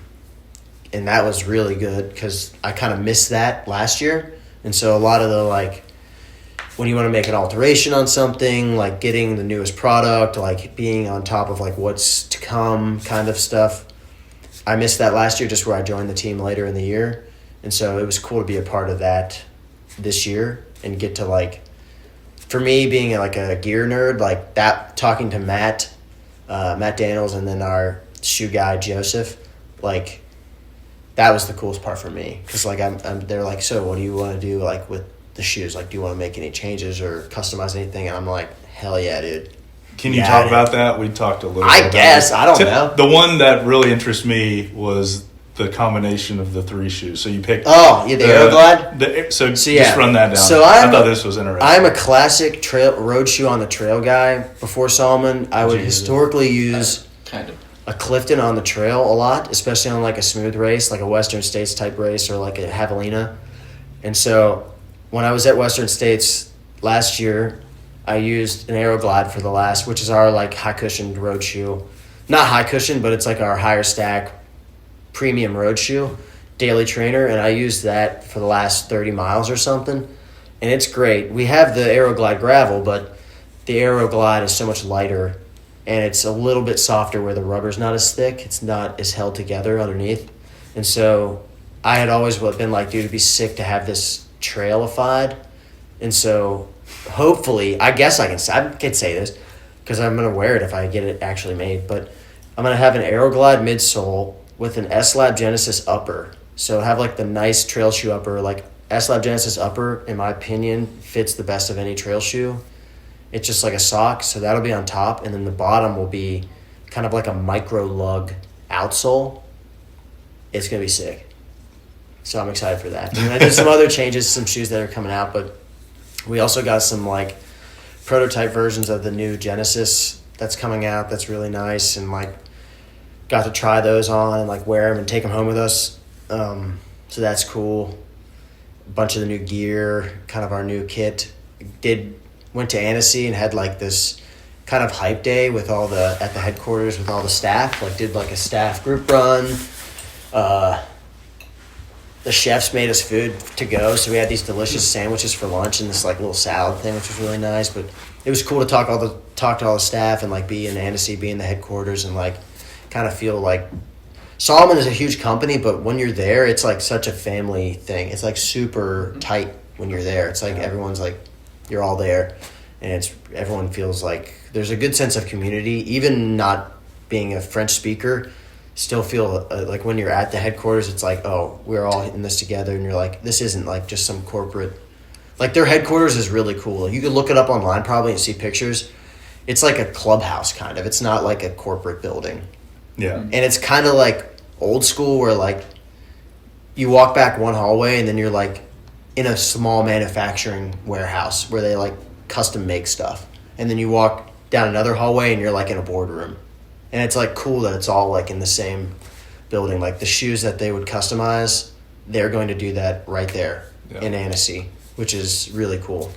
that was really good because I kind of missed that last year. And so a lot of the like when you want to make an alteration on something, like getting the newest product, like being on top of like what's to come kind of stuff. I missed that last year just where I joined the team later in the year. And so it was cool to be a part of that this year and get to like, for me being like a gear nerd, like that, talking to Matt Daniels and then our shoe guy Joseph, like that was the coolest part for me because like they're like, so what do you want to do like with the shoes? Like, do you want to make any changes or customize anything? And I'm like, hell yeah, dude. Can you talk about that? We talked a little bit I guess. I don't know. The one that really interests me was the combination of the three shoes. So you picked... Oh, yeah, the Aeroglide? So just run that down. So I thought this was interesting. I'm a classic road shoe on the trail guy. Before Salomon, I would historically use kind of a Clifton on the trail a lot, especially on like a smooth race, like a Western States type race or like a Javelina. And so when I was at Western States last year, I used an Aeroglide for the last, which is our like high cushioned road shoe. Not high cushion, but it's like our higher stack premium road shoe, daily trainer, and I used that for the last 30 miles or something, and it's great. We have the Aeroglide gravel, but the Aeroglide is so much lighter, and it's a little bit softer where the rubber's not as thick. It's not as held together underneath, and so I had always been like, dude, it'd be sick to have this trailified, and so hopefully, I guess I can say this because I'm going to wear it if I get it actually made, but I'm going to have an Aeroglide midsole with an S-Lab Genesis upper. So have like the nice trail shoe upper, like S-Lab Genesis upper, in my opinion, fits the best of any trail shoe. It's just like a sock, so that'll be on top, and then the bottom will be kind of like a micro lug outsole. It's going to be sick. So I'm excited for that. And I did some other changes, some shoes that are coming out, but we also got some like prototype versions of the new Genesis that's coming out that's really nice, and like got to try those on and like wear them and take them home with us. So that's cool. A bunch of the new gear, kind of our new kit. Went to Annecy and had like this kind of hype day with at the headquarters with all the staff. Like did like a staff group run. The chefs made us food to go, so we had these delicious sandwiches for lunch and this like little salad thing, which was really nice. But it was cool to talk to all the staff and like be in Annecy, be in the headquarters, and like kind of feel like Salomon is a huge company, but when you're there, it's like such a family thing. It's like super tight when you're there. It's like everyone's like you're all there, and everyone feels like there's a good sense of community. Even not being a French speaker, still feel like when you're at the headquarters, it's like, oh, we're all in this together, and you're like, this isn't like just some corporate. Like their headquarters is really cool. You could look it up online probably and see pictures. It's like a clubhouse kind of. It's not like a corporate building. Yeah. And it's kind of like old school where like you walk back one hallway and then you're like in a small manufacturing warehouse where they like custom make stuff. And then you walk down another hallway and you're like in a boardroom. And it's like cool that it's all like in the same building. Like the shoes that they would customize, they're going to do that right there in Annecy, which is really cool.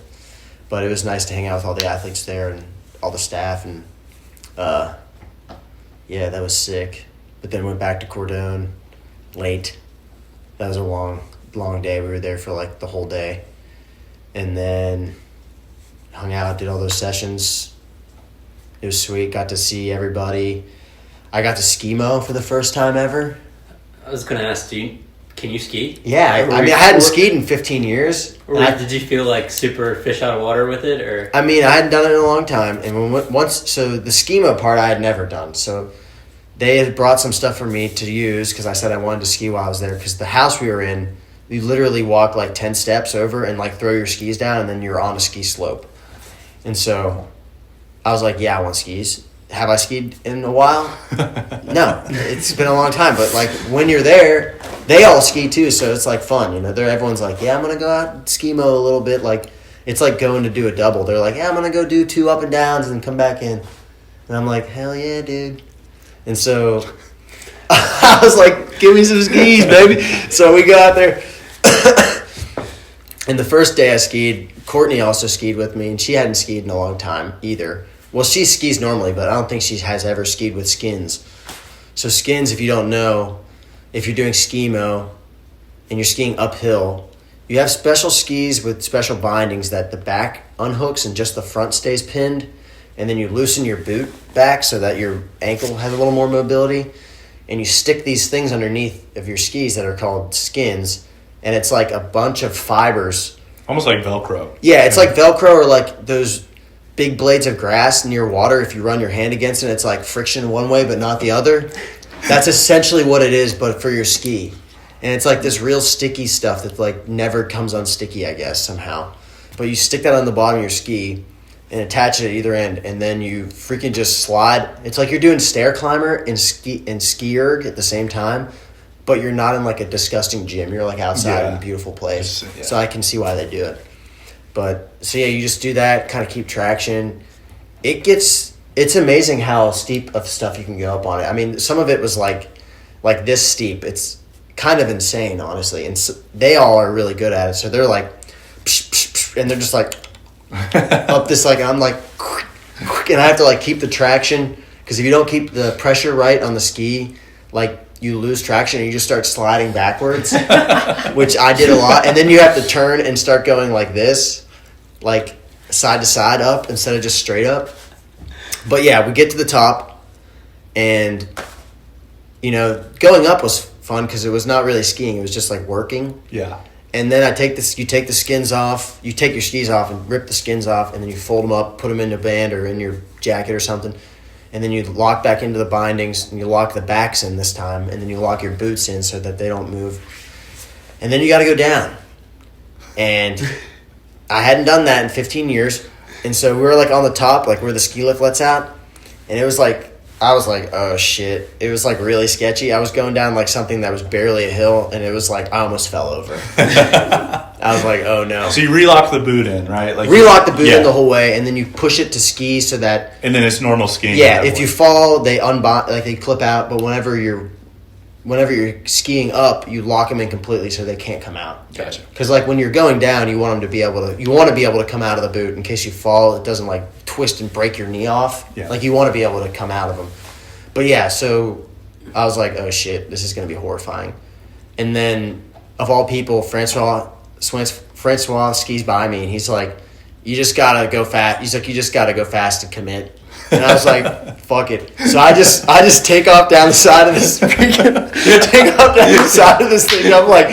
But it was nice to hang out with all the athletes there and all the staff, and yeah, that was sick. But then went back to Cordon late. That was a long day. We were there for like the whole day, and then hung out, did all those sessions. It was sweet. Got to see everybody. I got to ski-mo for the first time ever. I was going to ask, can you ski? Yeah, I mean, I hadn't skied in 15 years. Did you feel like super fish out of water with it, or? I mean, I hadn't done it in a long time, and so the ski-mo part I had never done. So they had brought some stuff for me to use because I said I wanted to ski while I was there. Because the house we were in, you literally walk like 10 steps over and like throw your skis down, and then you're on a ski slope. And so I was like, yeah, I want skis. Have I skied in a while? No, it's been a long time. But like when you're there, they all ski too, so it's like fun. You know, everyone's like, yeah, I'm gonna go out and ski-mo a little bit. Like it's like going to do a double. They're like, yeah, I'm gonna go do 2 up and downs and come back in. And I'm like, hell yeah, dude. And so I was like, give me some skis, baby. So we go out there. And the first day I skied, Courtney also skied with me, and she hadn't skied in a long time either. Well, she skis normally, but I don't think she has ever skied with skins. So skins, if you don't know, if you're doing ski-mo and you're skiing uphill, you have special skis with special bindings that the back unhooks and just the front stays pinned, and then you loosen your boot back so that your ankle has a little more mobility, and you stick these things underneath of your skis that are called skins, and it's like a bunch of fibers. Almost like Velcro. Yeah, it's like Velcro or like those big blades of grass near water. If you run your hand against it, it's like friction one way but not the other. That's essentially what it is, but for your ski. And it's like this real sticky stuff that like never comes unsticky, I guess, somehow. But you stick that on the bottom of your ski and attach it at either end, and then you freaking just slide. It's like you're doing stair climber and ski erg at the same time, but you're not in like a disgusting gym. You're like outside in a beautiful place. Yeah. So I can see why they do it. But so yeah, you just do that, kind of keep traction. It's amazing how steep of stuff you can go up on it. I mean, some of it was like this steep. It's kind of insane, honestly. And so they all are really good at it. So they're like, psh, psh, psh, and they're just like up this like, I'm like, and I have to like keep the traction, because if you don't keep the pressure right on the ski, like you lose traction and you just start sliding backwards, which I did a lot. And then you have to turn and start going like this, like side to side up instead of just straight up. But yeah, we get to the top, and you know, going up was fun because it was not really skiing. It was just like working. Yeah. And then you take the skins off, you take your skis off and rip the skins off, and then you fold them up, put them in a band or in your jacket or something. And then you lock back into the bindings, and you lock the backs in this time, and then you lock your boots in so that they don't move. And then you got to go down. And I hadn't done that in 15 years. And so we were like on the top, like where the ski lift lets out. And it was like, I was like, oh shit. It was like really sketchy. I was going down like something that was barely a hill, and it was like, I almost fell over. I was like, oh no. So you relock the boot in, right? Like relock the boot in the whole way, and then you push it to ski so that. And then it's normal skiing. Yeah, if you fall, they like they clip out. But whenever you're skiing up, you lock them in completely so they can't come out. Gotcha. Because like when you're going down, you want to be able to come out of the boot in case you fall. It doesn't like twist and break your knee off. Yeah. Like you want to be able to come out of them. But yeah, so I was like, oh shit, this is going to be horrifying. And then of all people, Francois skis by me, and he's like, you just gotta go fast. He's like, you just gotta go fast and commit. And I was like, fuck it. So I just take off down the side of this thing. I'm like,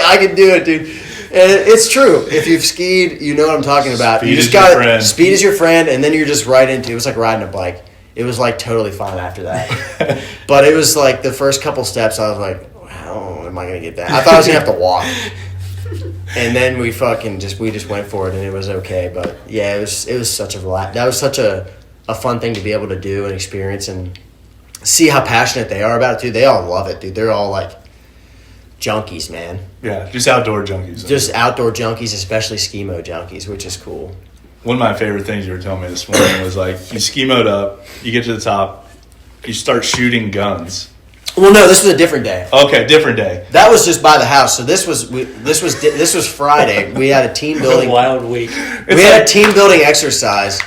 I can do it, dude. It's true. If you've skied, you know what I'm talking about. Speed You just is your got friend. speed is your friend, and then you're just right into it. Was like riding a bike. It was like totally fun after that. But it was like the first couple steps, I was like, how am I going to get that? I thought I was going to have to walk. And then we just went for it, and it was okay. But yeah, it was such a that was such a fun thing to be able to do and experience and see how passionate they are about it, dude. They all love it, dude. They're all like junkies, man. Yeah, just outdoor junkies. Just outdoor junkies, especially ski mode junkies, which is cool. One of my favorite things you were telling me this morning was like you ski mode up, you get to the top, you start shooting guns. Well, no, this was a different day. Okay, different day. That was just by the house. So this was Friday. We had a team building. Wild week. We had a team building exercise.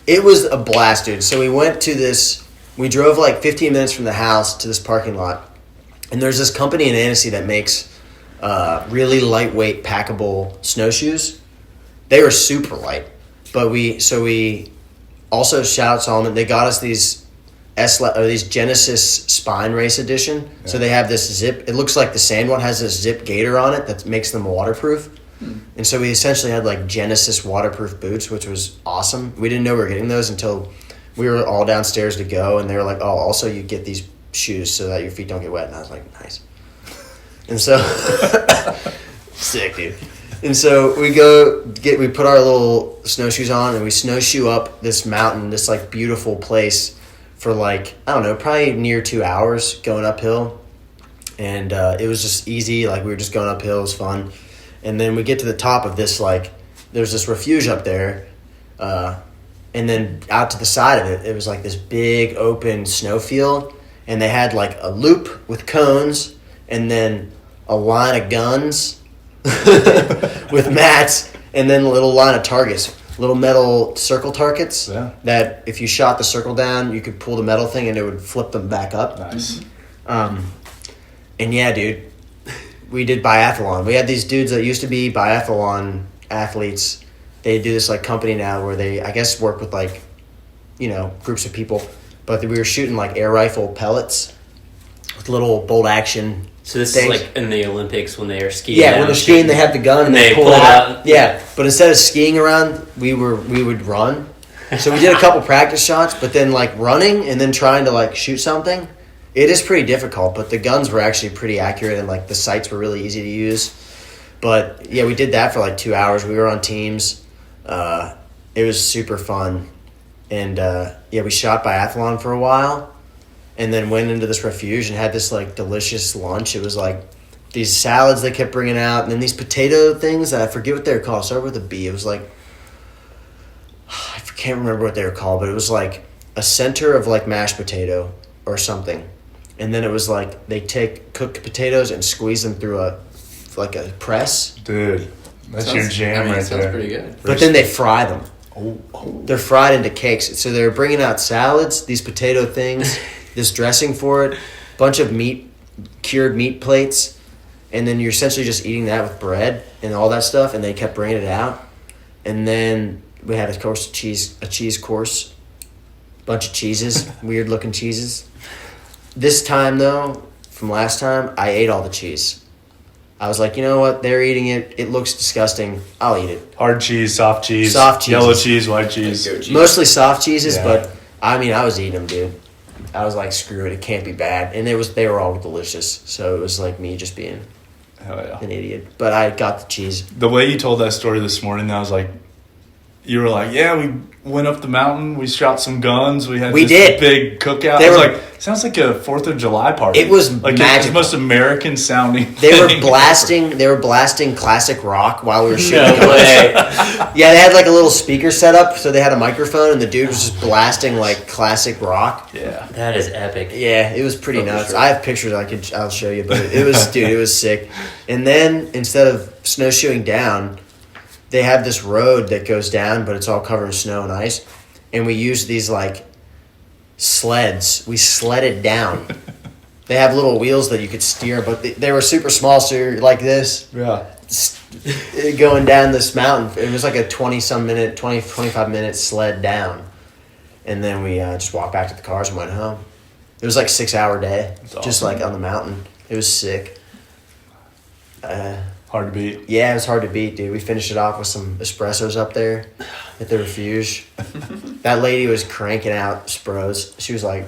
It was a blast, dude. So we went to this. We drove like 15 minutes from the house to this parking lot, and there's this company in Annecy that makes really lightweight, packable snowshoes. They were super light, but we also shout out Salomon. They got us these these Genesis Spine Race Edition. Yeah. So they have this zip. It looks like the sand one has this zip gaiter on it that makes them waterproof. And so we essentially had like Genesis waterproof boots, which was awesome. We didn't know we were getting those until we were all downstairs to go, and they were like, "Oh, also you get these shoes so that your feet don't get wet." And I was like, "Nice." And so sick, dude. And so we put our little snowshoes on, and we snowshoe up this mountain, this like beautiful place for like, I don't know, probably near 2 hours going uphill. And it was just easy. Like we were just going uphill. It was fun. And then we get to the top of this, like, there's this refuge up there. And then out to the side of it, it was like this big open snowfield. And they had like a loop with cones and then a line of guns with mats and then a little line of targets. Little metal circle targets that if you shot the circle down, you could pull the metal thing and it would flip them back up. Nice. And yeah, dude, we did biathlon. We had these dudes that used to be biathlon athletes. They do this like company now where they, I guess, work with like, you know, groups of people. But we were shooting like air rifle pellets with little bolt action. So this things. is like in the Olympics when they are skiing. Yeah, when they're skiing, they have the gun and they pull it out. Yeah, but instead of skiing around, we would run. So we did a couple practice shots, but then like running and then trying to like shoot something, it is pretty difficult. But the guns were actually pretty accurate and like the sights were really easy to use. But yeah, we did that for like 2 hours. We were on teams. It was super fun, and yeah, we shot biathlon for a while. And then went into this refuge and had this, like, delicious lunch. It was, like, these salads they kept bringing out. And then these potato things that I forget what they were called. Started with a B. It was, like, I can't remember what they were called. But it was, like, a center of, like, mashed potato or something. And then it was, like, they take cooked potatoes and squeeze them through a press. Dude, that's your jam right sounds there. Pretty good. But then they fry them. Oh. They're fried into cakes. So they're bringing out salads, these potato things, this dressing for it, bunch of cured meat plates, and then you're essentially just eating that with bread and all that stuff, and they kept bringing it out. And then we had, of course, a cheese course, bunch of cheeses, weird-looking cheeses. This time, though, from last time, I ate all the cheese. I was like, you know what? They're eating it. It looks disgusting. I'll eat it. Hard cheese, soft cheese, yellow cheese, white cheese. Mostly soft cheeses, but I mean, I was eating them, dude. I was like, screw it. It can't be bad. And they were all delicious. So it was like me just being an idiot. But I got the cheese. The way you told that story this morning, I was like, you were like, yeah, we went up the mountain, we shot some guns, we had this big cookout. I was like, sounds like a 4th of July party. It was like magical. the most American sounding They thing were blasting classic rock while we were shooting. No way. Yeah, they had like a little speaker set up, so they had a microphone, and the dude was just blasting like classic rock. Yeah, that is epic. Yeah, it was pretty nuts. Sure. I have pictures I'll show you, but it was dude, it was sick. And then instead of snowshoeing down, they have this road that goes down, but it's all covered in snow and ice. And we used these, like, sleds. We sledded down. They have little wheels that you could steer, but they were super small, so you're like this. Yeah. Going down this mountain. It was like a 25-minute sled down. And then we just walked back to the cars and went home. It was like a 6-hour day, just like on the mountain. It was sick. Hard to beat. Yeah, it was hard to beat, dude. We finished it off with some espressos up there at the Refuge. That lady was cranking out spros. She was like,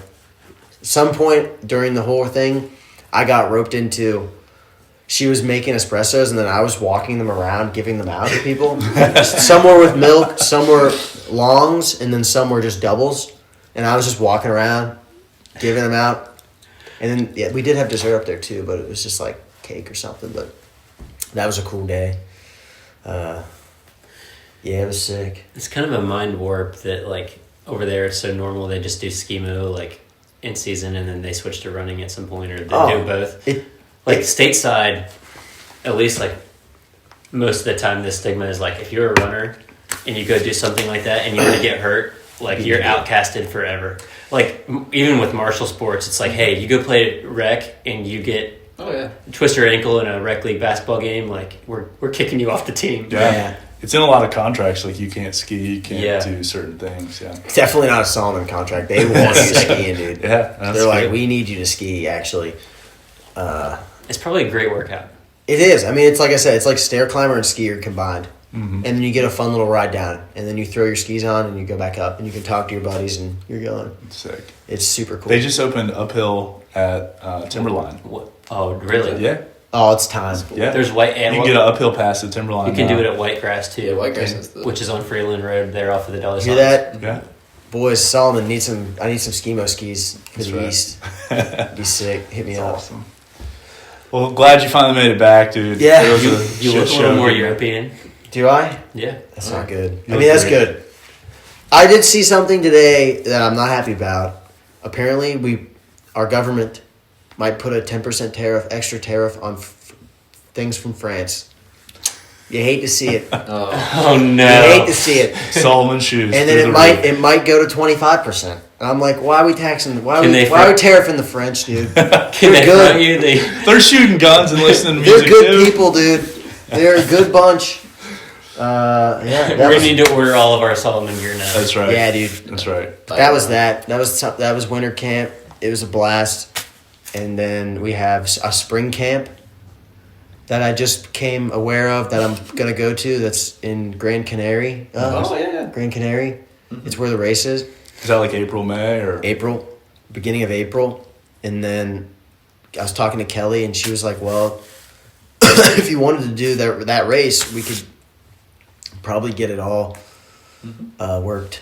some point during the whole thing, I got roped into. She was making espressos, and then I was walking them around, giving them out to people. Some were with milk, some were longs, and then some were just doubles. And I was just walking around, giving them out. And then, we did have dessert up there, too, but it was just like cake or something. But that was a cool day. It was sick. It's kind of a mind warp that, like, over there it's so normal. They just do skimo, like, in season, and then they switch to running at some point, or they do both. Stateside, at least, like, most of the time the stigma is, like, if you're a runner and you go do something like that and you want to get hurt, like, you're outcasted forever. Like, even with martial sports, it's like, hey, you go play rec and you get twist your ankle in a rec league basketball game, like, we're kicking you off the team. Yeah. It's in a lot of contracts, like you can't ski, you can't do certain things. Yeah, it's definitely not a Salomon contract. They want you skiing, dude. Yeah, they're like, we need you to ski. Actually, it's probably a great workout. It is. I mean, it's like I said, it's like stair climber and skier combined. Mm-hmm. And then you get a fun little ride down, and then you throw your skis on, and you go back up, and you can talk to your buddies, and you're going. It's sick. It's super cool. They just opened uphill at Timberline. What? Oh, really? Yeah. Oh, it's time. Yeah. There's white. You can get an uphill pass at Timberline. You can do it at Whitegrass too. Yeah, Whitegrass which is on Freeland Road there off of the Dollar Hear Signs. that? Yeah. Boys, Solomon needs some. I need some skimo skis for That's the right. east. Be sick. Hit me That's up. awesome. Well, glad you finally made it back, dude. Yeah. It was You shit look a little show. more European. Do I? Yeah. That's not good. You I mean, look that's great. good. I did see something today that I'm not happy about. Apparently, our government might put a 10% extra tariff on things from France. You hate to see it. Oh no. You hate to see it. Solomon shoes. And through then the it might go to 25%. And I'm like, why are we taxing? Why are Can we they tariffing the French, dude? Can they good. front you? They're shooting guns and listening to They're music good too. people, dude. They're a good bunch. We're gonna need to order all of our Solomon gear now. That's right. Yeah, dude. That's right. That was that. That was winter camp. It was a blast. And then we have a spring camp that I just came aware of that I'm gonna go to. That's in Grand Canary. Grand Canary. Mm-hmm. It's where the race is. Is that like April, May, or April, beginning of April. And then I was talking to Kelly, and she was like, "Well, if you wanted to do that race, we could probably get it all worked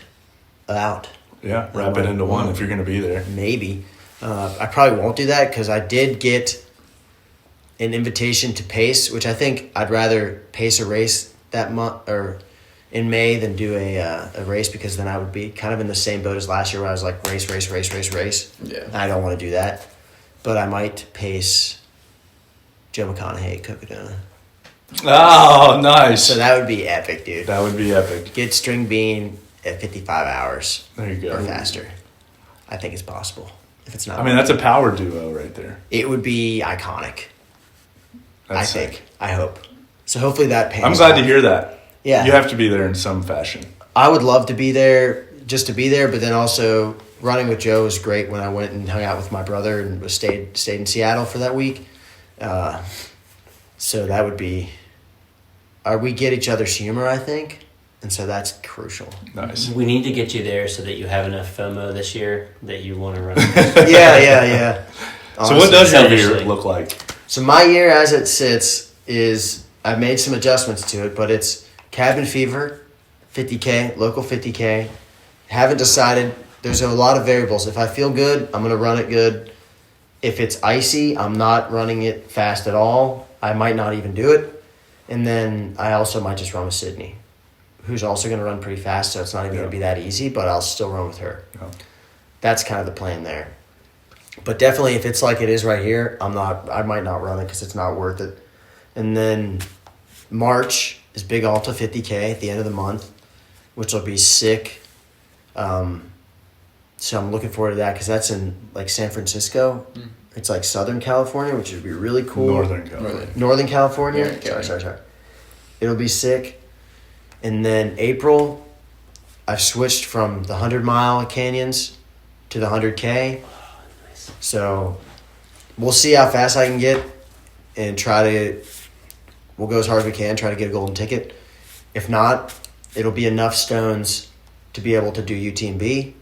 out." Yeah, wrap it into one if you're going to be there. Maybe. I probably won't do that because I did get an invitation to pace, which I think I'd rather pace a race that month or in May than do a race, because then I would be kind of in the same boat as last year where I was like race. Yeah. I don't want to do that. But I might pace Joe McConaughey at Cocodona. Oh, nice. So that would be epic, dude. That would be epic. Get string bean at 55 hours. There you go. Or faster. I think it's possible. If it's not, I mean, that's a power duo right there. it would be iconic. That's I sick. think. I hope. So hopefully that pans I'm glad out. to hear that. Yeah. You have to be there in some fashion. I would love to be there, just to be there, but then also running with Joe was great when I went and hung out with my brother and stayed in Seattle for that week. So that would be... we get each other's humor, I think, and so that's crucial. Nice. We need to get you there so that you have enough FOMO this year that you want to run. Yeah. So what does your year selfishly. look like? So my year as it sits is, I've made some adjustments to it, but it's cabin fever, 50K, local 50K. Haven't decided. There's a lot of variables. If I feel good, I'm going to run it good. If it's icy, I'm not running it fast at all. I might not even do it. And then I also might just run with Sydney, who's also going to run pretty fast, so it's not even going to be that easy, but I'll still run with her. Yeah. That's kind of the plan there. But definitely, if it's like it is right here, I might not run it because it's not worth it. And then March is Big Alta 50K at the end of the month, which will be sick. So I'm looking forward to that because that's in like San Francisco. It's like Southern California, which would be really cool. Northern California. Northern California? Northern California. Sorry. It'll be sick. And then April, I've switched from the 100-mile canyons to the 100K. So we'll see how fast I can get and try to we'll go as hard as we can, try to get a golden ticket. If not, it'll be enough stones to be able to do UTMB,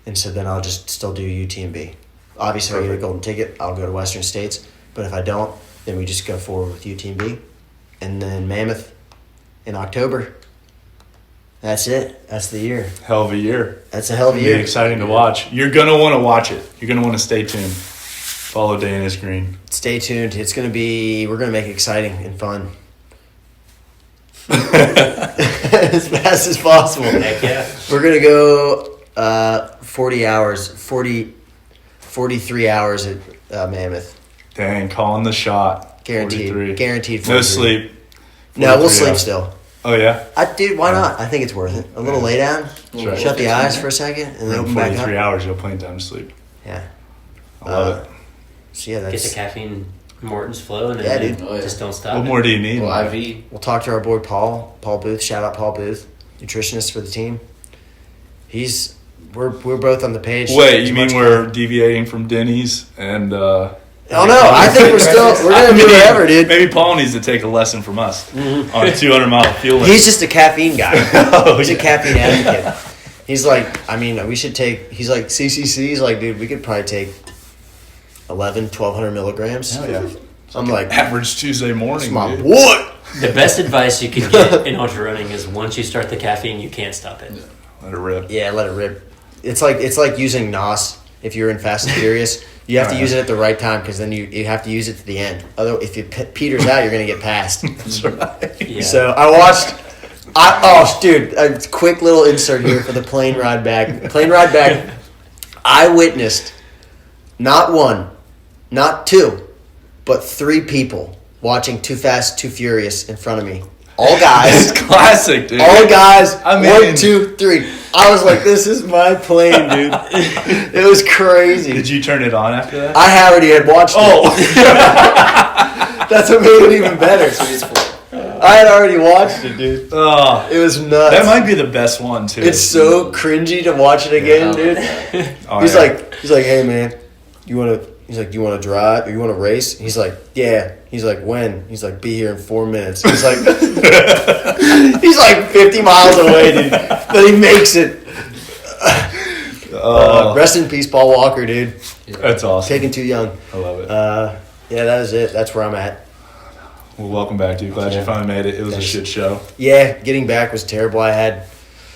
and so then I'll just still do UTMB. Obviously, if I get a golden ticket, I'll go to Western States, but if I don't, then we just go forward with UTMB. And then Mammoth in October. That's it. That's the year. Hell of a year. That's a hell of a It'll year. be exciting to watch. You're going to want to watch it. You're going to want to stay tuned. Follow Dana's Green. Stay tuned. We're going to make it exciting and fun. As fast as possible. Heck yeah. We're going to go 43 hours at Mammoth. Dang, calling the shot. Guaranteed. 43. Guaranteed. 43. No sleep. No, we'll 43 sleep hours. still. Oh, yeah? Dude, why not? I think it's worth it. A little lay down. right. Shut the eyes for a second, and then open back 43 up. hours, you'll plenty of time to sleep. Yeah. I love it. So yeah, Get the that's. caffeine Morton's flowing and Yeah, then dude. Oh, yeah. just don't stop. What more do you need? Well, IV. We'll talk to our boy Paul Booth. Shout out Paul Booth, nutritionist for the team. We're both on the page. Wait, you mean we're deviating from Denny's and Oh no, I think we're gonna do whatever, dude. Maybe Paul needs to take a lesson from us on a 200-mile fuel limit. He's just a caffeine guy. Oh, He's a yeah. caffeine advocate. He's like, we should take. He's like CCC. He's like, dude, we could probably take 1,200 milligrams. Hell yeah. I'm like, Average Tuesday morning, my dude. boy. The best advice you can get in ultra running is once you start the caffeine, you can't stop it. Let it rip. Yeah, let it rip. It's like using NOS if you're in Fast and Furious. You have to use it at the right time because then you have to use it to the end. Otherwise, if it peters out, you're gonna get passed. That's right. Yeah. So I watched. Dude, a quick little insert here for the plane ride back. Plane ride back. I witnessed not one, not two, but 3 people watching Too Fast, Too Furious in front of me. All guys. It's classic, dude. All guys. I mean- 1, 2, 3. I was like, this is my plane, dude. It was crazy. Did you turn it on after that? I already had watched it. Oh, That's what made it even better. I had already watched it, dude. oh, It was nuts. that might be the best one too. It's so cringy to watch it again, dude. Oh, He's yeah. like, hey man, you wanna drive or you wanna race? He's like, yeah. He's like, when? He's like, be here in 4 minutes. He's like, he's like 50 miles away, dude. But he makes it. Rest in peace, Paul Walker, dude. That's awesome. Taken too young. I love it. Yeah, that is it. That's where I'm at. Well, welcome back, dude. Glad you Yeah. finally made it. It was Thanks. a shit show. Yeah, getting back was terrible.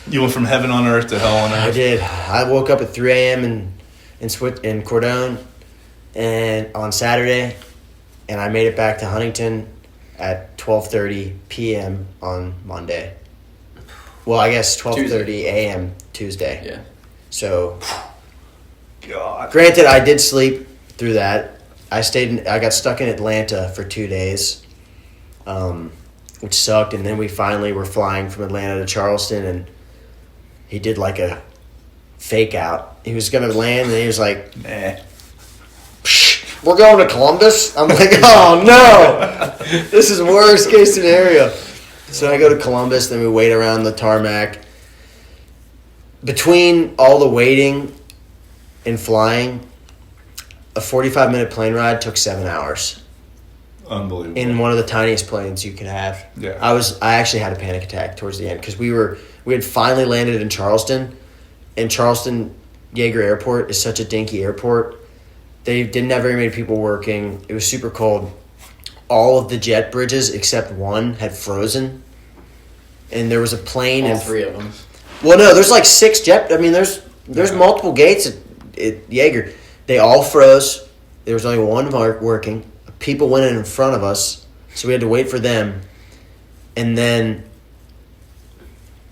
You went from heaven on earth to hell on I earth. did. I woke up at 3 a.m. in Cordone, and on Saturday, and I made it back to Huntington at 12:30 p.m. on Monday. Well, I guess 12:30 a.m. Tuesday. Yeah. So, God. granted, I did sleep through that. I got stuck in Atlanta for 2 days, which sucked. And then we finally were flying from Atlanta to Charleston, and he did like a fake out. He was gonna land, and he was like, Nah. "We're going to Columbus." I'm like, "Oh no, this is worst case scenario." So I go to Columbus, then we wait around the tarmac. Between all the waiting and flying, a 45-minute plane ride took 7 hours Unbelievable. in one of the tiniest planes you could have. Yeah. I actually had a panic attack towards the end because we had finally landed in Charleston, and Charleston Yeager Airport is such a dinky airport. They didn't have very many people working. It was super cold. All of the jet bridges except one had frozen, and there was a plane. All and 3 of them. Well, no, there's like 6 jet. I mean, there's multiple gates at Yeager. They all froze. There was only one working. People went in front of us, so we had to wait for them. And then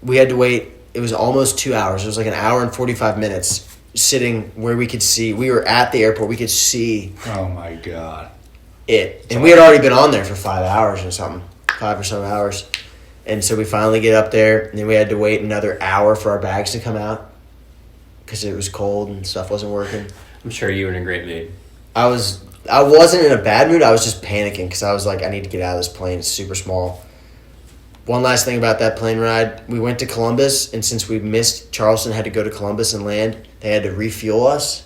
we had to wait. It was almost 2 hours. It was like an hour and 45 minutes sitting where we could see. We were at the airport. We could see Oh my God. it. And we had already been on there for 5 hours or something. 5 or so hours. And so we finally get up there, and then we had to wait another hour for our bags to come out because it was cold and stuff wasn't working. I'm sure you were in a great mood. I wasn't in a bad mood. I was just panicking because I was like, I need to get out of this plane. It's super small. One last thing about that plane ride. We went to Columbus, and since we missed Charleston, had to go to Columbus and land, they had to refuel us.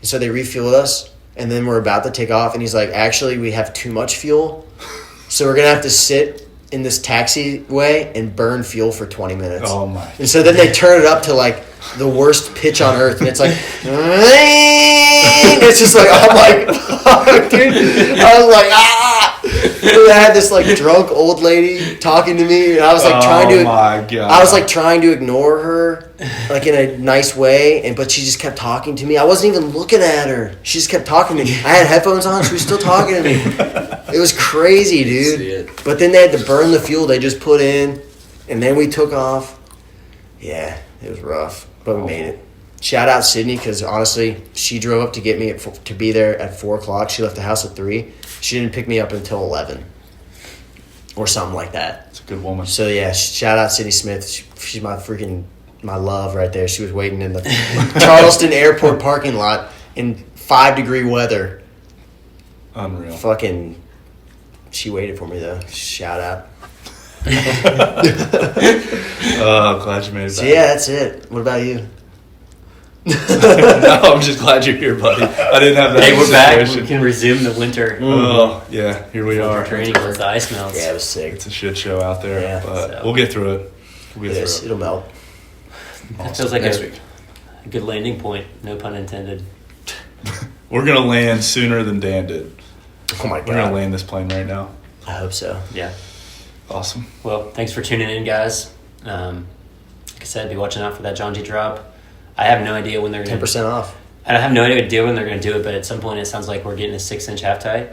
And so they refueled us, and then we're about to take off, and he's like, actually, we have too much fuel. So we're going to have to sit in this taxiway and burn fuel for 20 minutes. Oh, my. And so then they turn it up to like the worst pitch on earth. And it's like, it's just like, I'm like, fuck, dude. I was like, ah. And I had this like drunk old lady talking to me. And I was like trying to ignore her like in a nice way. But she just kept talking to me. I wasn't even looking at her. She just kept talking to me. I had headphones on. She was still talking to me. It was crazy, dude. But then they had to burn the fuel they just put in. And then we took off. Yeah, it was rough. But we made it. Shout out Sydney, because honestly, she drove up to get me to be there at 4 o'clock. She left the house at 3. She didn't pick me up until 11 or something like that. It's a good woman. So, yeah, shout out Sydney Smith. She's my love right there. She was waiting in the Charleston Airport parking lot in 5-degree weather. Unreal. Fucking, she waited for me, though. Shout out. Oh, glad you made it back. So, yeah, that's it. What about you? No, I'm just glad you're here, buddy. I didn't have that. Hey, we're back. We can resume the winter. Oh, yeah, here we are. Training once the ice melts. Yeah, it was sick. It's a shit show out there, Yeah, but we'll get through it. It'll melt. That feels like Next a good landing point. No pun intended. We're gonna land sooner than Dan did. Oh my god. We're gonna land this plane right now. I hope so. Yeah. Awesome. Well, thanks for tuning in, guys. Like I said, be watching out for that John G drop. I have no idea when they're going to... 10% off. I have no idea when they're going to do it, but at some point it sounds like we're getting a 6-inch half tight.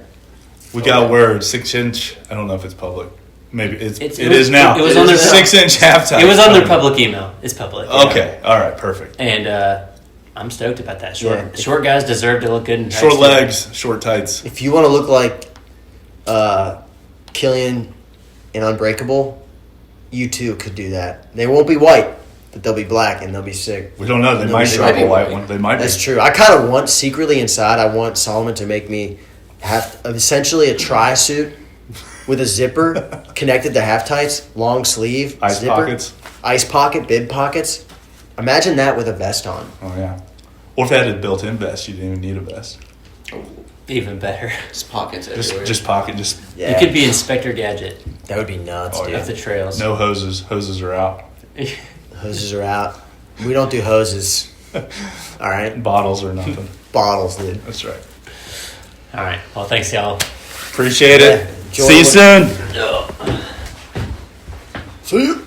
We got word 6-inch. I don't know if it's public. Maybe it was, is now. It was on their 6-inch half tight. It was on their public email. It's public. Okay. All right. Perfect. And I'm stoked about that. Short guys deserve to look good in tights. Short legs, short tights. If you want to look like Killian in Unbreakable, you too could do that. They won't be white, but they'll be black and they'll be sick. We don't know. They might drop a white one. They might. That's true. I kind of want, secretly inside, I want Salomon to make me have essentially a tri-suit with a zipper connected to half tights, long sleeve, ice zipper, pockets, ice pocket, bib pockets. Imagine that with a vest on. Oh yeah. Or if they had a built-in vest, you didn't even need a vest. Even better. Just pockets everywhere. Just pocket. Yeah. You could be Inspector Gadget. That would be nuts, dude. Off the trails. No hoses. Hoses are out. Hoses are out. We don't do hoses. All right. Bottles or nothing. Bottles, dude. That's right. All right. Well, thanks, y'all. Appreciate it. Enjoy See you soon. See you.